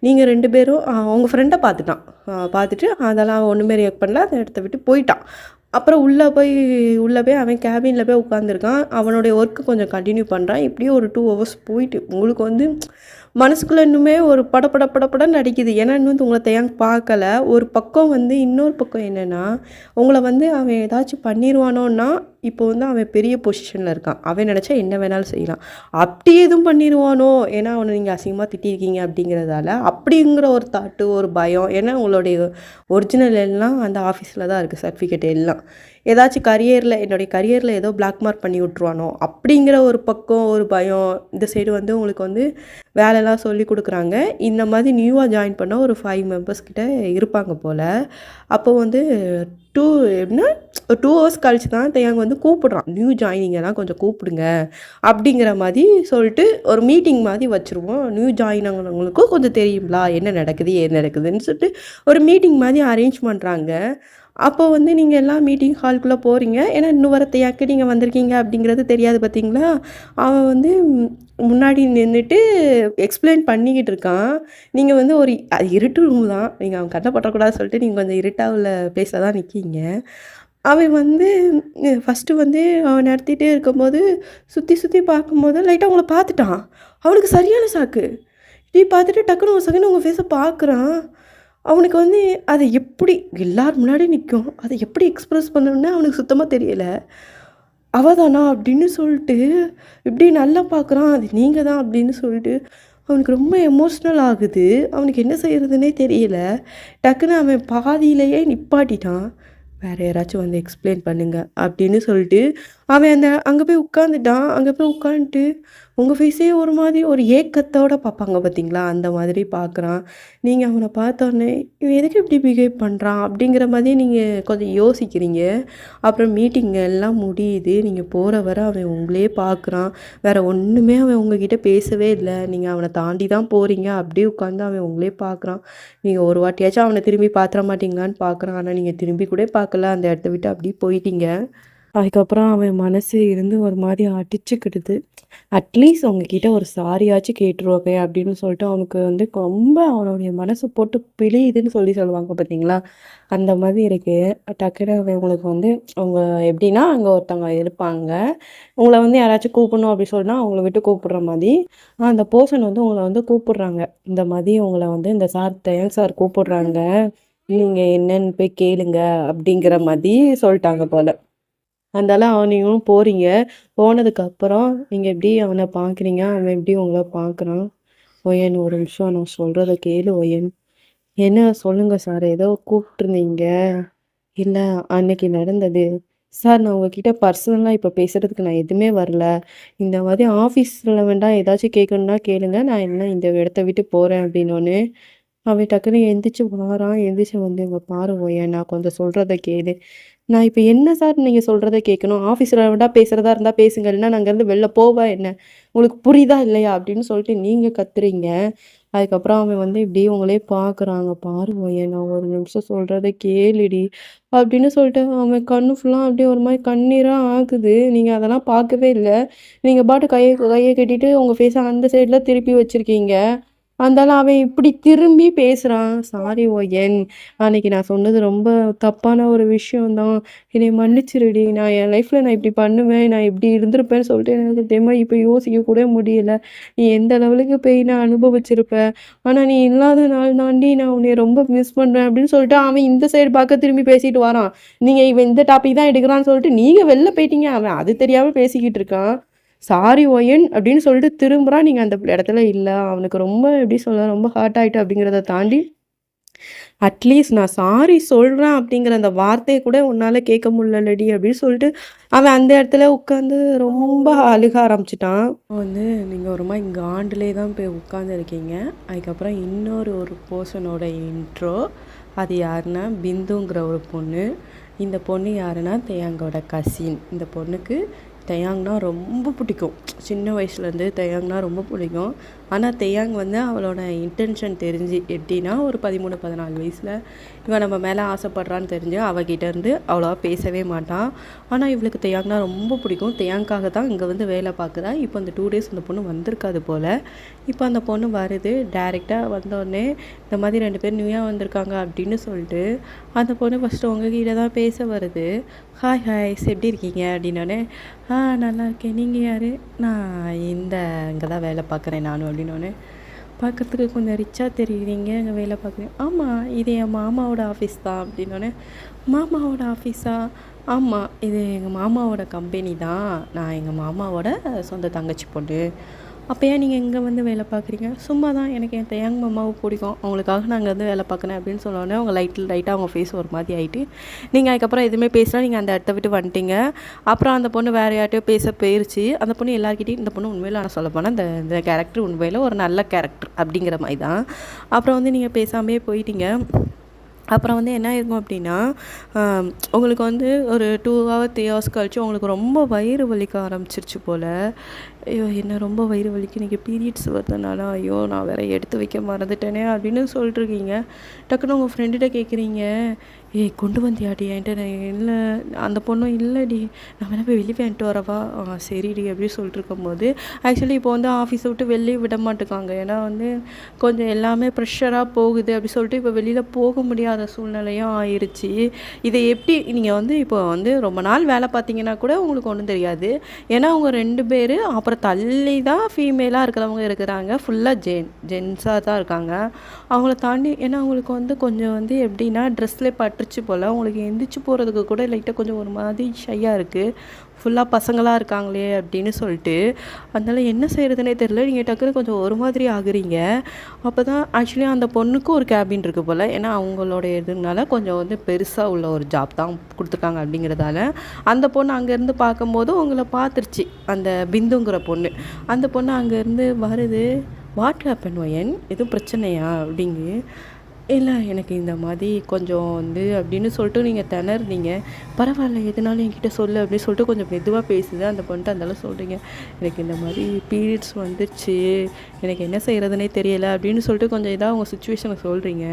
நீங்க 2 பேரும் உங்க ஃப்ரெண்ட பார்த்துட்டான். பார்த்துட்டு அதெல்லாம் ஒண்ணுமே ரியாக்ட் பண்ணல. அந்த இடத்த விட்டு போயிட்டான். அப்புறம் உள்ள போய் அவன் கேபின்ல போய் உட்காந்துருக்கான். அவனுடைய ஒர்க் கொஞ்சம் கன்டின்யூ பண்றான். இப்படியே ஒரு 2 ஹவர்ஸ் போயிட்டு உங்களுக்கு வந்து மனசுக்குள்ள இன்னுமே ஒரு படபடன்னு அடிக்குது. ஏன்னா இன்னும் வந்து உங்கள தேயாங் பார்க்கல. ஒரு பக்கம் வந்து இன்னொரு பக்கம் என்னன்னா, உங்கள வந்து அவன் ஏதாச்சும் பண்ணிருவானோன்னா, இப்போ வந்து அவன் பெரிய பொசிஷன்ல இருக்கான். அவன் நெனச்சா என்ன வேணாலும் செய்யலாம். அப்படி எதுவும் பண்ணிருவானோ! ஏன்னா அவன நீங்க அசிங்கமா திட்டியிருக்கீங்க அப்படிங்கிறதால, அப்படிங்கிற ஒரு தாட்டு, ஒரு பயம். ஏன்னா உங்களுடைய ஒரிஜினல் எல்லாம் அந்த ஆஃபீஸ்ல தான் இருக்கு. சர்டிஃபிகேட் எல்லாம். ஏதாச்சும் என்னுடைய கரியர்ல ஏதோ பிளாக் மார்க் பண்ணி விட்டுருவானோ! அப்படிங்கிற ஒரு பக்கம், ஒரு பயம். இந்த சைடு வந்து உங்களுக்கு வந்து வேலைலாம் சொல்லிக் குடுக்குறாங்க. இந்த மாதிரி நியூவா ஜாயின் பண்ண ஒரு 5 மெம்பர்ஸ் கிட்ட இருப்பாங்க போல. அப்போ வந்து 2 எப்படின்னா 2 ஹவர்ஸ் கழிச்சு தான் தேயாங் வந்து கூப்பிடுறான். நியூ ஜாயினிங்கெல்லாம் கொஞ்சம் கூப்பிடுங்க. அப்படிங்கிற மாரி சொல்லிட்டு ஒரு மீட்டிங் மாரி வச்சுருவோம். நியூ ஜாயின் ஆனவங்களுக்கும் கொஞ்சம் தெரியுங்களா? என்ன நடக்குது? ஏது நடக்குதுன்னு சொல்லிட்டு ஒரு மீட்டிங் மாரி அரேஞ்ச் பண்றாங்க. அப்போ வந்து நீங்க எல்லாம் மீட்டிங் ஹால்குள்ள போறீங்க. ஏன்னா இன்னும் வர தேயாக்கு நீங்க வந்திருக்கீங்க அப்படிங்கிறது தெரியாது பார்த்தீங்களா? அவன் வந்து முன்னாடி நின்னுட்டு எக்ஸ்பிளைன் பண்ணிக்கிட்டு இருக்கான். நீங்க வந்து ஒரு அது இருட்டு ரூம் தான். நீங்க அவன் கண்ல பற்றக்கூடாதுன்னு சொல்லிட்டு நீங்க கொஞ்சம் இருட்டா உள்ள பிளேஸ்ல தான் நிக்கீங்க. அவன் வந்து ஃபர்ஸ்ட்டு வந்து அவன் நடத்திட்டே இருக்கும்போது, சுத்தி பார்க்கும்போது லைட்டா உங்கள பார்த்துட்டான். அவனுக்கு சரியான ஷாக்கு. இப்படி பார்த்துட்டு டக்குனு ஒரு செகண்ட் உங்க ஃபேஸ பார்க்குறான். அவனுக்கு வந்து அத எப்படி எல்லார் முன்னாடி நிக்கும். அத எப்படி எக்ஸ்பிரஸ் பண்ணணும்னு அவனுக்கு சுத்தமா தெரியல. "அவ தானா?" அப்படின்னு சொல்லிட்டு இப்படி நல்லா பார்க்குறான். "அது நீங்க தான்" அப்படின்னு சொல்லிட்டு அவனுக்கு ரொம்ப எமோஷ்னல் ஆகுது. அவனுக்கு என்ன செய்றதுன்னே தெரியல. டக்குனு அவன் பாதியிலேயே நிப்பாட்டிட்டான். "வேற யாராச்சும் வந்து எக்ஸ்பிளைன் பண்ணுங்க" அப்படின்னு சொல்லிட்டு அவன் அங்கே போய் உட்காந்துட்டான். அங்கே போய் உட்காந்துட்டு உங்கள் ஃபேஸே ஒரு மாதிரி ஒரு ஏக்கத்தோட பார்ப்பாங்க பார்த்தீங்களா? அந்த மாதிரி பார்க்குறான். நீங்க அவன பார்த்தோன்னே, "இவன் எதுக்கு இப்படி பிஹேவ் பண்றான்?" அப்படிங்கிற மாதிரி நீங்க கொஞ்சம் யோசிக்கிறீங்க. அப்புறம் மீட்டிங் எல்லாம் முடியுது. நீங்க போற வர அவன் உங்களையே பார்க்குறான். வேற ஒண்ணுமே அவன் உங்ககிட்ட பேசவே இல்ல. நீங்க அவன தாண்டி தான் போறீங்க. அப்படியே உட்காந்து அவன் உங்களே பார்க்குறான். நீங்க ஒரு வாட்டியாச்சும் அவன திரும்பி பாத்துற மாட்டீங்களான்னு பார்க்குறான். ஆனா நீங்க திரும்பி கூட பார்க்கல. அந்த இடத்த விட்டு அப்படியே போயிட்டீங்க. அதுக்கப்புறம் அவன் மனசு இருந்து ஒரு மாதிரி அடிச்சுக்கிடுது. அட்லீஸ்ட் உங்ககிட்ட ஒரு சாரியாச்சும் கேட்டுருவாங்க அப்படின்னு சொல்லிட்டு அவனுக்கு வந்து ரொம்ப அவனுடைய மனசு போட்டு பிழியுதுன்னு சொல்லுவாங்க பார்த்தீங்களா? அந்த மாதிரி இருக்கு. டக்குனு அவன் உங்களுக்கு வந்து அவங்க எப்படின்னா, அங்கே ஒருத்தவங்க இருப்பாங்க. உங்கள வந்து யாராச்சும் கூப்பிடணும் அப்படி சொன்னா, அவங்கள விட்டு கூப்பிடுற மாதிரி, அந்த பெர்சன் வந்து உங்கள வந்து கூப்பிடுறாங்க. இந்த மாதிரி உங்கள வந்து இந்த சார் தயாள் சார் கூப்பிடுறாங்க. நீங்க என்னன்னு போய் கேளுங்க அப்படிங்கிற மாதிரி சொல்லிட்டாங்க போல. அதனால நீங்களும் போறீங்க. போனதுக்கப்புறம் நீங்க எப்படி அவன பார்க்குறீங்க, அவன் எப்படி உங்கள பார்க்குறான். "ஒயன் ஒரு நிமிஷம் நான் சொல்றத கேளு ஒயன்." "என்ன சொல்லுங்க சார், ஏதோ கூப்பிட்டுருந்தீங்க." "இல்ல அன்னைக்கு நடந்தது." "சார் நான் உங்ககிட்ட பர்சனலா இப்ப பேசுறதுக்கு நான் எதுவுமே வரல. இந்த மாதிரி ஆஃபீஸ்ல வேண்டாம் ஏதாச்சும் கேட்கணும்னா கேளுங்க. நான் என்ன இந்த இடத்த விட்டு போறேன்." அப்படின்னோனே, அவன் டக்குனு எந்திரிச்சு வாரான். எந்திரிச்சு வந்து, "இங்க பாரு ஒயன், நான் கொஞ்சம் சொல்றத கேளு." நான் இப்ப என்ன சார் நீங்க சொல்றத கேட்கணும்? ஆஃபீஸ்ல வேணா பேசுறதா இருந்தா பேசுங்க. இல்லன்னா நான் அங்கேருந்து வெளில போவா என்ன? உங்களுக்கு புரியுதா இல்லையா? அப்படின்னு சொல்லிட்டு நீங்க கத்துறீங்க. அதுக்கப்புறம் அவன் வந்து இப்படியே உங்களே பார்க்குறாங்க. "பாரு மொயன் நான் ஒரு நிமிஷம் சொல்றத கேளுடி" அப்படின்னு சொல்லிட்டு அவன் கண்ணு ஃபுல்லா அப்படியே ஒரு மாரி கண்ணீரா ஆகுது. நீங்க அதெல்லாம் பார்க்கவே இல்ல. நீங்க பாட்டுக்கு கைய கைய கட்டிட்டு உங்க ஃபேஸ அந்த சைடுல திருப்பி வச்சிருக்கீங்க. அந்தால அவன் இப்படி திரும்பி பேசுறான். "Sorry wine. அன்னைக்கு நான் சொன்னது ரொம்ப தப்பான ஒரு விஷயம் தான். என்னைய மன்னிச்சிருடி. என் லைஃப்ல நான் இப்படி பண்ணுவேன். நான் இப்படி இருந்திருப்பேன்னு சொல்லிட்டு எனக்கு சத்தியமா இப்ப யோசிக்க கூட முடியல. நீ எந்த லெவலுக்கு பெயின அனுபவிச்சிருப்ப. ஆனா நீ இல்லாத நாள் தாண்டி நான் உன்னைய ரொம்ப மிஸ் பண்றேன்." அப்படின்னு சொல்லிட்டு அவன் இந்த சைடு பக்கம் திரும்பி பேசிட்டு வரான். நீங்க இவன் இந்த டாபிக் தான் எடுக்குறான்னு சொல்லிட்டு நீங்க வெளில போயிட்டீங்க. அவன் அது தெரியாம பேசிக்கிட்டு இருக்கான். "சாரி ஒயன்" அப்படின்னு சொல்லிட்டு திரும்புறான். நீங்க அந்த இடத்துல இல்ல. அவனுக்கு ரொம்ப எப்படி சொல்ல ரொம்ப ஹர்ட் ஆயிட்டு அப்படிங்கிறத தாண்டி, அட்லீஸ்ட் நான் சாரி சொல்றேன் அப்படிங்கிற அந்த வார்த்தைய கூட உன்னால கேட்க முடியலடி அப்படின்னு சொல்லிட்டு, அவன் அந்த இடத்துல உட்காந்து ரொம்ப அழுக ஆரம்பிச்சுட்டான். வந்து நீங்க ஒரு மாரி காண்டுலே தான் போய் உட்காந்துருக்கீங்க. அதுக்கப்புறம் ஒரு பெர்சனோட இன்ட்ரோ. அது யாருன்னா, பிந்துங்கிற ஒரு பொண்ணு. இந்த பொண்ணு யாருன்னா, தேயாங்கோட கசின். இந்த பொண்ணுக்கு தேயாங்னா ரொம்ப பிடிக்கும். சின்ன வயசுலேருந்து தேயாங்னா ரொம்ப பிடிக்கும். ஆனால் தேயாங் வந்து அவளோட இன்டென்ஷன் தெரிஞ்சு எப்படின்னா, ஒரு 13, 14 வயசில் இவன் நம்ம மேலே ஆசைப்படுறான்னு தெரிஞ்சு அவகிட்டேருந்து அவ்வளோவா பேசவே மாட்டான். ஆனால் இவளுக்கு தேயாங்னா ரொம்ப பிடிக்கும். தேயாங்காக தான் இங்கே வந்து வேலை பார்க்குறா. இப்போ அந்த 2 டேஸ் அந்த பொண்ணு வந்திருக்காது போல். இப்போ அந்த பொண்ணு வருது. டைரெக்டாக வந்தோடனே இந்த மாதிரி 2 பேர் நியூயாக வந்திருக்காங்க அப்படின்னு சொல்லிட்டு, அந்த பொண்ணு ஃபஸ்ட்டு உங்ககிட்ட தான் பேச வருது. "ஹாய் ஹாய்ஸ் எப்படி இருக்கீங்க?" அப்படின்னோடனே, நல்லா இருக்கேன். நீங்கள் யார்?" "நான் இங்கே தான் வேலை பார்க்குறேன் நானும்." அப்படின்னோடனே, "பார்க்குறதுக்கு கொஞ்சம் ரிச்சாக தெரியுறீங்க, அங்கே வேலை பார்க்குறேன்." "ஆமாம், இது என் மாமாவோட ஆஃபீஸ் தான்." அப்படின்னோடனே, "மாமாவோட ஆஃபீஸா?" "ஆமாம், இது எங்கள் மாமாவோட கம்பெனி தான். நான் எங்கள் மாமாவோட சொந்த தங்கச்சி பொண்ணு." "அப்போ ஏன் நீங்கள் இங்கே வந்து வேலை பார்க்குறீங்க?" "சும்மா தான், எனக்கு என் தேயாங் மாமாவை பிடிக்கும். அவங்களுக்காக நான் இங்கே வந்து வேலை பார்க்குறேன்." அப்படின்னு சொன்னோடனே அவங்க லைட்டாக அவங்க ஃபேஸ் ஒரு மாதிரி ஆகிட்டு, நீங்கள் அதுக்கப்புறம் எதுவுமே பேசலாம். நீங்கள் அந்த இடத்த விட்டு வந்துட்டீங்க. அப்புறம் அந்த பொண்ணு வேறு யார்ட்டையோ பேச போயிருச்சு. அந்த பொண்ணு எல்லாருக்கிட்டையும் இந்த பொண்ணு உண்மையில் நான் சொல்ல போனால் இந்த கேரக்டர் உண்மையில் ஒரு நல்ல கேரக்டர் அப்படிங்கிற மாதிரி தான். அப்புறம் வந்து நீங்கள் பேசாமையே போயிட்டீங்க. அப்புறம் வந்து என்ன ஆயிருக்கும் அப்படின்னா, உங்களுக்கு வந்து ஒரு 2 ஹவர் 3 ஹவர்ஸ் கழிச்சு உங்களுக்கு ரொம்ப வயிறு வலிக்க ஆரம்பிச்சிருச்சு போல். ஐயோ! என்ன ரொம்ப வயிறு வலிக்குது, எனக்கு பீரியட்ஸ் வருதுனால, ஐயோ! நான் வேற எடுத்து வைக்க மறந்துட்டேனே அப்படின்னு சொல்லிட்டுருக்கீங்க. டக்குனு உங்கள் ஃப்ரெண்டுகிட்ட கேட்குறீங்க, "ஏய் கொண்டு வந்தியாடி என்கிட்ட?" "நான் இல்லை." அந்த பொண்ணும், "இல்லைடி, நான் வேணா போய் வெளியே வாங்கிட்டு வரவா?" சரிடி" அப்படின்னு சொல்லிட்டு இருக்கும்போது, ஆக்சுவலி இப்போ வந்து ஆஃபீஸை விட்டு வெளியே விட மாட்டுக்காங்க. ஏன்னா வந்து கொஞ்சம் எல்லாமே ப்ரெஷராக போகுது அப்படி சொல்லிட்டு இப்போ வெளியில் போக முடியாத சூழ்நிலையும் ஆயிடுச்சு. இதை எப்படி நீங்கள் வந்து இப்போ வந்து ரொம்ப நாள் வேலை பார்த்தீங்கன்னா கூட உங்களுக்கு ஒன்றும் தெரியாது. ஏன்னா அவங்க 2 பேர் அப்புறம் தள்ளி தான் ஃபீமேலாக இருக்கிறவங்க இருக்கிறாங்க. ஃபுல்லாக ஜென்ஸாக தான் இருக்காங்க. அவங்கள தாண்டி ஏன்னா அவங்களுக்கு வந்து கொஞ்சம் வந்து எப்படின்னா ட்ரெஸ்லேயே பட்டுருச்சு போல். அவங்களுக்கு எந்திரிச்சு போகிறதுக்கு கூட லைட்டாக கொஞ்சம் ஒரு மாதிரி ஷையாக இருக்குது. ஃபுல்லாக பசங்களாக இருக்காங்களே அப்படின்னு சொல்லிட்டு. அதனால என்ன செய்கிறதுனே தெரில. நீங்கள் டக்குன்னு கொஞ்சம் ஒரு மாதிரி ஆகுறீங்க. அப்போ தான் ஆக்சுவலி அந்த பொண்ணுக்கும் ஒரு கேபின் இருக்குது போல். ஏன்னா அவங்களோட இதுனால கொஞ்சம் வந்து பெருசாக உள்ள ஒரு ஜாப் தான் கொடுத்துருக்காங்க அப்படிங்கிறதால அந்த பொண்ணு அங்கேருந்து பார்க்கும்போது உங்களை பார்த்துருச்சு, அந்த பிந்துங்கிற பொண்ணு. அந்த பொண்ணு அங்கேருந்து வருது. வாட் ஹேப்பன் ஒயன், எதுவும் பிரச்சனையா அப்படிங்கு. இல்லை எனக்கு இந்த மாதிரி கொஞ்சம் வந்து அப்படின்னு சொல்லிட்டு நீங்கள் திணறுனீங்க. பரவாயில்ல எதுனாலும் என்கிட்ட சொல்லு அப்படின்னு சொல்லிட்டு கொஞ்சம் மெதுவாக பேசுது அந்த பொண்ணுட்டு. அந்தளவு சொல்கிறீங்க, எனக்கு இந்த மாதிரி பீரியட்ஸ் வந்துருச்சு, எனக்கு என்ன செய்கிறதுனே தெரியலை அப்படின்னு சொல்லிட்டு கொஞ்சம் இதாக உங்கள் சுச்சுவேஷனை சொல்கிறீங்க.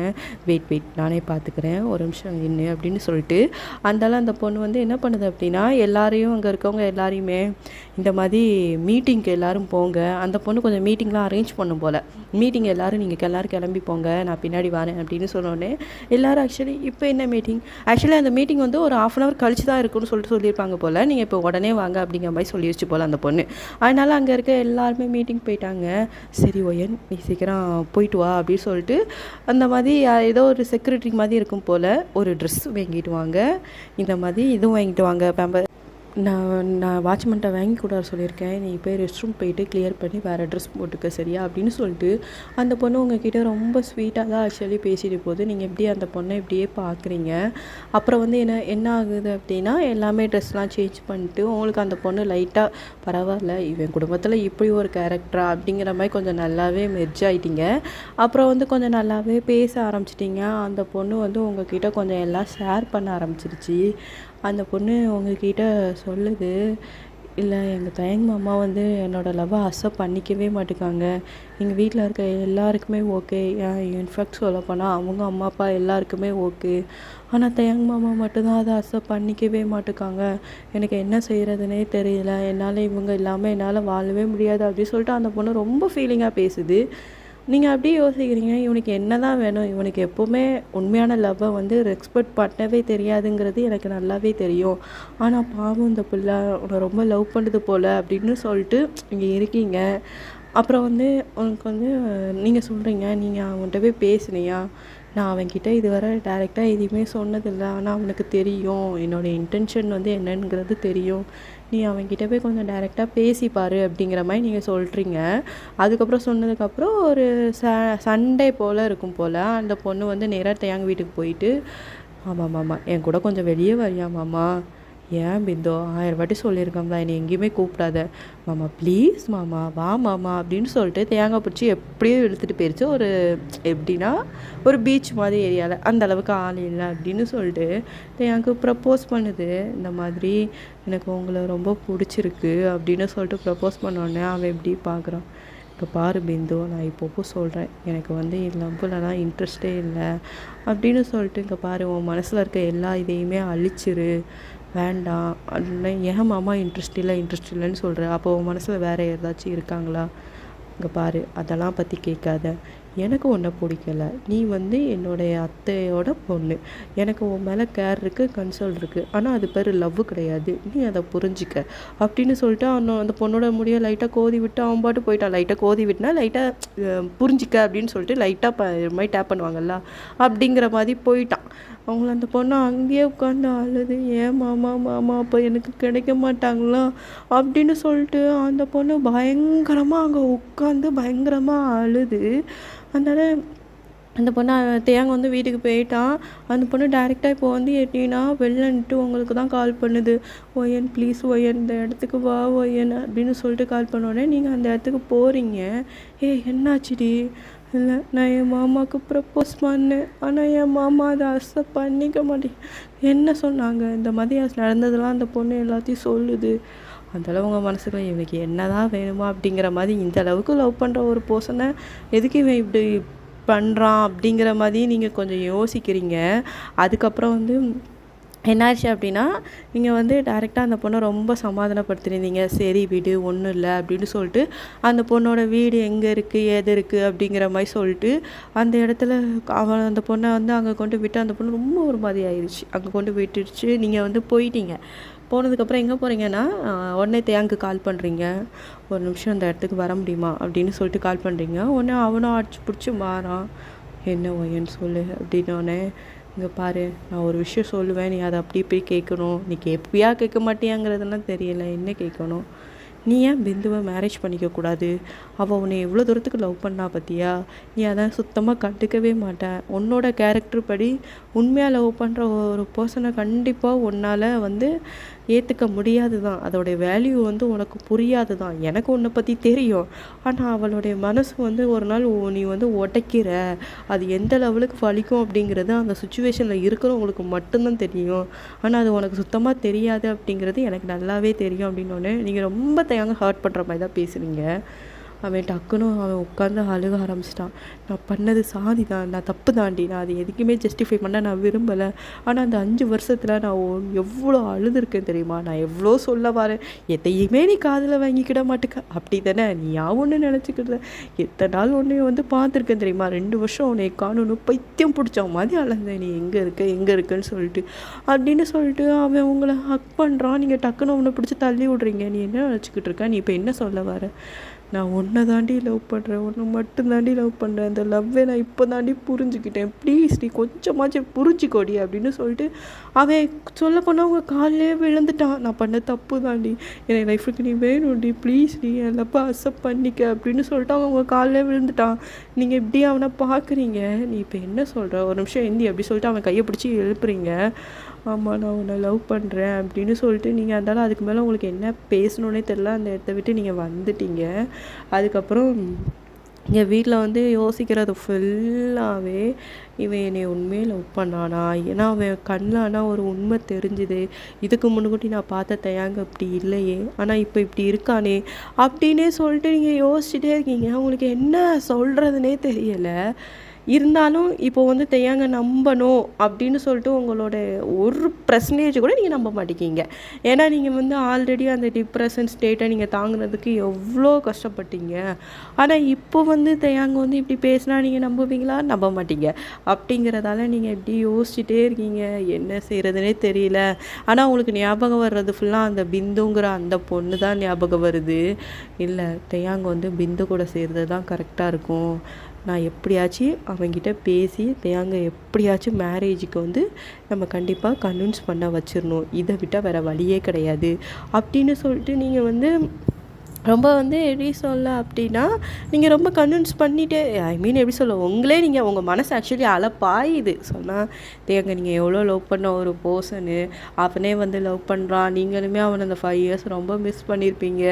வெயிட் நானே பார்த்துக்கிறேன், ஒரு நிமிஷம் என்ன அப்படின்னு சொல்லிட்டு. அந்தாலும் அந்த பொண்ணு வந்து என்ன பண்ணுது அப்படின்னா, எல்லாரையும் அங்கே இருக்கவங்க எல்லாரையுமே இந்த மாதிரி மீட்டிங்க்கு எல்லோரும் போங்க. அந்த பொண்ணு கொஞ்சம் மீட்டிங்லாம் அரேஞ்ச் பண்ணும் போல். மீட்டிங் எல்லோரும் நீங்கள் எல்லோரும் கிளம்பி போங்க, நான் பின்னாடி வரேன் அப்படின்னு சொன்னோடனே எல்லோரும் ஆக்சுவலி இப்போ என்ன மீட்டிங், ஆக்சுவலி அந்த மீட்டிங் வந்து ஒரு 1/2 hour கழிச்சு தான் இருக்குன்னு சொல்லிட்டு சொல்லியிருப்பாங்க போல். நீங்கள் இப்போ உடனே வாங்க அப்படிங்கிற மாதிரி சொல்லிடுச்சு போல் அந்த பொண்ணு. அதனால் அங்கே இருக்க எல்லாருமே மீட்டிங் போயிட்டாங்க. சரி ஒயன் நீ சீக்கிரம் போயிட்டு வா அப்படின்னு சொல்லிட்டு அந்த மாதிரி ஏதோ ஒரு செக்யூரிட்டி மாதிரி இருக்கும் போல். ஒரு ட்ரெஸ் வாங்கிட்டு வாங்க, இந்த மாதிரி இதுவும் வாங்கிட்டு வாங்க, பேம்பர் நான் வாட்ச்மேன்ட்ட வாங்கி கூட சொல்லியிருக்கேன், நீ போய் ரெஸ்ட் ரூம் போயிட்டு கிளியர் பண்ணி வேறு ட்ரெஸ் போட்டுக்க சரியா அப்படின்னு சொல்லிட்டு அந்த பொண்ணு உங்ககிட்ட ரொம்ப ஸ்வீட்டாக தான் ஆக்சுவலி பேசிட்டு போகுது. நீங்கள் எப்படி அந்த பொண்ணை இப்படியே பார்க்குறீங்க. அப்புறம் வந்து என்ன ஆகுது அப்படின்னா, எல்லாமே ட்ரெஸ்லாம் சேஞ்ச் பண்ணிட்டு உங்களுக்கு அந்த பொண்ணு லைட்டாக பரவாயில்ல இவன் குடும்பத்தில் இப்படி ஒரு கேரக்டரா அப்படிங்கிற மாதிரி கொஞ்சம் நல்லாவே மெர்ஜ் ஆகிட்டீங்க. அப்புறம் வந்து கொஞ்சம் நல்லாவே பேச ஆரம்பிச்சிட்டிங்க. அந்த பொண்ணு வந்து உங்ககிட்ட கொஞ்சம் எல்லாம் ஷேர் பண்ண ஆரம்பிச்சிருச்சு. அந்த பொண்ணு உங்ககிட்ட சொல்லுது, இல்லை எங்கள் தயங்க மாமா வந்து என்னோடய லவ்வை அக்செப்ட் பண்ணிக்கவே மாட்டேங்காங்க. எங்கள் வீட்டில் இருக்க எல்லாருக்குமே ஓகே, இன்ஃபேக்ட் சொல்லப்போனால் அவங்க அம்மா அப்பா எல்லாருக்குமே ஓகே, ஆனால் தயங்க மாமா மட்டும்தான் அதை அக்செப்ட் பண்ணிக்கவே மாட்டேங்காங்க. எனக்கு என்ன செய்கிறதுனே தெரியல, என்னால் இவங்க இல்லாமல் என்னால் வாழவே முடியாது அப்படின்னு சொல்லிட்டு அந்த பொண்ணு ரொம்ப ஃபீலிங்காக பேசுது. நீங்கள் அப்படியே யோசிக்கிறீங்க, இவனுக்கு என்ன தான் வேணும், இவனுக்கு எப்போவுமே உண்மையான லவ்வை வந்து ரெஸ்பெக்ட் பண்ணவே தெரியாதுங்கிறது எனக்கு நல்லாவே தெரியும். ஆனால் பாவம் இந்த பிள்ளை உன்னை ரொம்ப லவ் பண்ணுது போல் அப்படின்னு சொல்லிட்டு இங்கே இருக்கீங்க. அப்புறம் வந்து உனக்கு வந்து நீங்கள் சொல்கிறீங்க, நீங்கள் அவன்கிட்ட போய் பேசுனியா, நான் அவன்கிட்ட இதுவரை டைரெக்டாக எதுவுமே சொன்னதில்லை, ஆனால் அவனுக்கு தெரியும் என்னோடய இன்டென்ஷன் வந்து என்னங்கிறது தெரியும், நீ அவன்கிட்ட போய் கொஞ்சம் டைரெக்டாக பேசிப்பார் அப்படிங்கிற மாதிரி நீங்கள் சொல்கிறீங்க. அதுக்கப்புறம் சொன்னதுக்கப்புறம் ஒரு சண்டே போல் இருக்கும் போல். அந்த பொண்ணு வந்து நேராக தேங்க வீட்டுக்கு போயிட்டு, ஆமாம் என் கூட கொஞ்சம் வெளியே வரியா மாமா, ஏன் பிந்தோ 1000 வாட்டி சொல்லியிருக்கோம்ல என்னை எங்கேயுமே கூப்பிடாத மாமா, ப்ளீஸ் மாமா வா மாமா அப்படின்னு சொல்லிட்டு தேங்காய் பிடிச்சி எப்படியோ இழுத்துட்டு போயிடுச்சு. ஒரு எப்படின்னா ஒரு பீச் மாதிரி ஏரியாவில், அந்த அளவுக்கு ஆள் இல்லை அப்படின்னு சொல்லிட்டு தேங்காய்க்கு ப்ரப்போஸ் பண்ணுது. இந்த மாதிரி எனக்கு உங்களை ரொம்ப பிடிச்சிருக்கு அப்படின்னு சொல்லிட்டு ப்ரப்போஸ் பண்ணோடனே அவன் எப்படி பார்க்குறான், இப்போ பாரு பிந்து, நான் இப்போப்போ சொல்கிறேன், எனக்கு வந்து லவ்லலாம் இன்ட்ரெஸ்டே இல்லை அப்படின்னு சொல்லிட்டு, இங்கே பாரு உன் மனசில் இருக்க எல்லா இதையுமே அழிச்சிரு, வேண்டாம் அப்படின்னா. ஏன் மாமா இன்ட்ரெஸ்ட் இல்லைன்னு சொல்கிறேன், அப்போ உன் மனசில் வேறு ஏதாச்சும் இருக்காங்களா, இங்கே பாரு அதெல்லாம் பற்றி கேட்காத, எனக்கு ஒன்றை பிடிக்கல, நீ வந்து என்னுடைய அத்தையோட பொண்ணு, எனக்கு உன் மேலே கேர் இருக்குது, கன்சர்ன் இருக்குது, ஆனால் அது பேர் லவ் கிடையாது, நீ அதை புரிஞ்சிக்க அப்படின்னு சொல்லிட்டு அந்த பொண்ணோட முடிய லைட்டாக கோதி விட்டு அவன் பாட்டு போயிட்டான். லைட்டாக கோதி விட்டுனா லைட்டாக புரிஞ்சிக்க அப்படின்னு சொல்லிட்டு லைட்டாக இது மாதிரி டேப் பண்ணுவாங்கல்ல அப்படிங்கிற மாதிரி போயிட்டான். அவங்கள அந்த பொண்ணு அங்கேயே உட்காந்து அழுது, ஏன் மாமா அப்போ எனக்கு கிடைக்க மாட்டாங்களா அப்படின்னு சொல்லிட்டு அந்த பொண்ணு பயங்கரமாக அங்கே உட்காந்து பயங்கரமாக அழுது. அதனால் அந்த பொண்ணு தேங்க வந்து வீட்டுக்கு போயிட்டான். அந்த பொண்ணு டைரெக்டாக இப்போ வந்து எப்படின்னா வெளிலன்ட்டு உங்களுக்கு தான் கால் பண்ணுது, ஒயன் ப்ளீஸ் ஒயன் இந்த இடத்துக்கு வா ஒயன் அப்படின்னு சொல்லிட்டு கால் பண்ணோடனே நீங்கள் அந்த இடத்துக்கு போகிறீங்க. என்னாச்சுடி, இல்லை நான் என் மாமாவுக்கு ப்ரப்போஸ் பண்ணேன், ஆனால் என் மாமா அதை அக்செப்ட் பண்ணிக்க மாட்டேன், என்ன சொன்னாங்க இந்த மாதிரி நடந்ததெல்லாம் அந்த பொண்ணு எல்லாத்தையும் சொல்லுது. அந்தளவு உங்கள் மனசுக்குள்ள இவனுக்கு என்ன தான் வேணுமா அப்படிங்கிற மாதிரி, இந்த அளவுக்கு லவ் பண்ணுற ஒரு பர்சனை எதுக்கு இவன் இப்படி பண்ணுறான் அப்படிங்கிற மாதிரி நீங்கள் கொஞ்சம் யோசிக்கிறீங்க. அதுக்கப்புறம் வந்து என்னாச்சு அப்படின்னா, நீங்கள் வந்து டைரெக்டாக அந்த பொண்ணை ரொம்ப சமாதானப்படுத்திருந்தீங்க. சரி விடு ஒன்றும் இல்லை அப்படின்னு சொல்லிட்டு அந்த பொண்ணோட வீடு எங்கே இருக்குது ஏது இருக்குது அப்படிங்கிற மாதிரி சொல்லிட்டு அந்த இடத்துல அந்த பொண்ணை வந்து அங்கே கொண்டு விட்டு அந்த பொண்ணு ரொம்ப ஒரு மாதிரி ஆயிடுச்சு. அங்கே கொண்டு விட்டுடுச்சு. நீங்கள் வந்து போயிட்டீங்க. போனதுக்கப்புறம் எங்கே போகிறீங்கன்னா, உடனே தேங்க்கு கால் பண்ணுறீங்க, ஒரு நிமிஷம் அந்த இடத்துக்கு வர முடியுமா அப்படின்னு சொல்லிட்டு கால் பண்ணுறீங்க. உடனே அவனும் அடிச்சு பிடிச்சி மாறான், என்ன ஒயன்னு சொல்லு அப்படின்னோடனே, இங்கே பாரு, நான் ஒரு விஷயம் சொல்லுவேன், நீ அதை அப்படி இப்படி கேட்கணும். நீ கேட்பியா கேட்க மாட்டியாங்கிறதெல்லாம் தெரியல, என்ன கேட்கணும். நீ ஏன் பிந்துவை மேரேஜ் பண்ணிக்கக்கூடாது? அவள் உன்னை எவ்வளோ தூரத்துக்கு லவ் பண்ணா பார்த்தியா? நீ அதான் சுத்தமாக கண்டுக்கவே மாட்டேன். உன்னோட கேரக்டர் படி உண்மையாக லவ் பண்ணுற ஒரு பர்சனை கண்டிப்பாக உன்னால் ஏற்றுக்க முடியாது தான். அதோடைய வேல்யூ உனக்கு புரியாது தான். எனக்கு உன்னை பற்றி தெரியும். ஆனால் அவளுடைய மனசு ஒரு நாள் நீ உடைக்கிற, அது எந்த லெவலுக்கு வலிக்கும் அப்படிங்கிறது அந்த சுச்சுவேஷனில் இருக்கிறவங்களுக்கு மட்டும்தான் தெரியும். ஆனால் அது உனக்கு சுத்தமாக தெரியாது அப்படிங்கிறது எனக்கு நல்லாவே தெரியும் அப்படின்னோடனே நீங்கள் ரொம்ப ஹர்ட் பண்ணுற மாதிரி தான் பேசுகிறீங்க. அவன் டக்குன்னு அவன் உட்காந்து அழுக ஆரம்பிச்சிட்டான். நான் பண்ணது சாதி தான், நான் தப்பு தாண்டி, நான் அது எதுக்குமே ஜஸ்டிஃபை பண்ண நான் விரும்பலை. ஆனால் அந்த 5 வருஷத்தில் நான் எவ்வளோ அழுதுருக்கேன் தெரியுமா? நான் எவ்வளோ சொல்ல வரேன், எதையுமே நீ காதில் வாங்கிக்கிட மாட்டுக்க, அப்படி தானே நீ ஒன்று நினச்சிக்கிட்ட. எத்தனை நாள் உன்னை பார்த்துருக்கேன் தெரியுமா? 2 வருஷம் உன்னை காணணும் பைத்தியம் பிடிச்ச மாதிரி அழந்தேன். நீ எங்கே இருக்குன்னு சொல்லிட்டு அப்படின்னு சொல்லிட்டு அவன் உங்களை ஹக் பண்ணுறான். நீங்கள் டக்குன்னு அவனை பிடிச்சி தள்ளி விட்றீங்க. நீ என்ன நினச்சிக்கிட்டு இருக்க? நீ இப்போ என்ன சொல்ல வர? நான் உன்னை தாண்டி லவ் பண்ணுறேன், உன்னை மட்டும் தாண்டி லவ் பண்ணுறேன், அந்த லவ்வை நான் இப்போ தாண்டி புரிஞ்சுக்கிட்டேன், ப்ளீஸ் நீ கொஞ்சமாச்சும் புரிஞ்சுக்கோடி அப்படின்னு சொல்லிட்டு அவன் சொல்ல போனால் அவங்க காலிலே விழுந்துட்டான். நான் பண்ண தப்பு தாண்டி, என் லைஃபுக்கு நீ வேணும்டி, ப்ளீஸ் நீ என் லவ்வை அக்செப்ட் பண்ணிக்க அப்படின்னு சொல்லிட்டு அவங்க காலிலே விழுந்துட்டான். நீங்கள் இப்படி அவனை பார்க்குறீங்க. நீ இப்போ என்ன சொல்கிற? ஒரு நிமிஷம் எந்தி அப்படி சொல்லிட்டு அவன் கையை பிடிச்சி எழுப்புறீங்க. ஆமாம், நான் உன்னை லவ் பண்ணுறேன் அப்படின்னு சொல்லிட்டு நீங்கள் இருந்தாலும் அதுக்கு மேலே உங்களுக்கு என்ன பேசணுன்னே தெரில. அந்த இடத்த விட்டு நீங்கள் வந்துட்டீங்க. அதுக்கப்புறம் எங்கள் வீட்டில் யோசிக்கிறது ஃபுல்லாகவே இவன் என்னை உண்மையை லவ் பண்ணானா, ஏன்னா அவன் கண்ணில் ஆனால் ஒரு உண்மை தெரிஞ்சுது. இதுக்கு முன்னுக்கூட்டி நான் பார்த்த தயாங்க அப்படி இல்லையே, ஆனால் இப்போ இப்படி இருக்கானே அப்படின்னே சொல்லிட்டு நீங்கள் யோசிச்சுட்டே இருக்கீங்க. உங்களுக்கு என்ன சொல்கிறதுனே தெரியலை. இருந்தாலும் இப்போ தெய்யாங்க நம்பணும் அப்படின்னு சொல்லிட்டு உங்களோட ஒரு பர்சன்டேஜ் கூட நீங்கள் நம்ப மாட்டேங்கிங்க. ஏன்னா நீங்கள் ஆல்ரெடி அந்த டிப்ரெஷன் ஸ்டேட்டை நீங்கள் தாங்குறதுக்கு எவ்வளோ கஷ்டப்பட்டீங்க. ஆனால் இப்போ தெய்யாங்க இப்படி பேசினா நீங்கள் நம்புவீங்களா? நம்ப மாட்டீங்க. அப்படிங்கிறதால நீங்கள் இப்படி யோசிச்சுட்டே இருக்கீங்க. என்ன செய்கிறதுனே தெரியல. ஆனால் உங்களுக்கு ஞாபகம் வர்றது ஃபுல்லாக அந்த பிந்துங்கிற அந்த பொண்ணு தான் ஞாபகம் வருது. இல்லை, தெய்யாங்க பிந்து கூட சேர்றது தான் கரெக்டாக இருக்கும். நான் எப்படியாச்சும் அவங்கிட்ட பேசி தேங்க எப்படியாச்சும் மேரேஜுக்கு நம்ம கண்டிப்பாக கன்வின்ஸ் பண்ண வச்சிடணும். இதை விட்டால் வேறு வழியே கிடையாது அப்படின்னு சொல்லிட்டு நீங்கள் ரொம்ப எப்படி சொல்ல அப்படின்னா, நீங்கள் ரொம்ப கன்வின்ஸ் பண்ணிவிட்டு எப்படி சொல்ல, நீங்கள் உங்கள் மனசு ஆக்சுவலி அலப்பாயுது. சொன்னால் தேங்க நீங்கள் எவ்வளோ லவ் பண்ண ஒரு பர்சனு, அவனே லவ் பண்ணுறான், நீங்களுமே அவனை அந்த 5 இயர்ஸ் ரொம்ப மிஸ் பண்ணியிருப்பீங்க.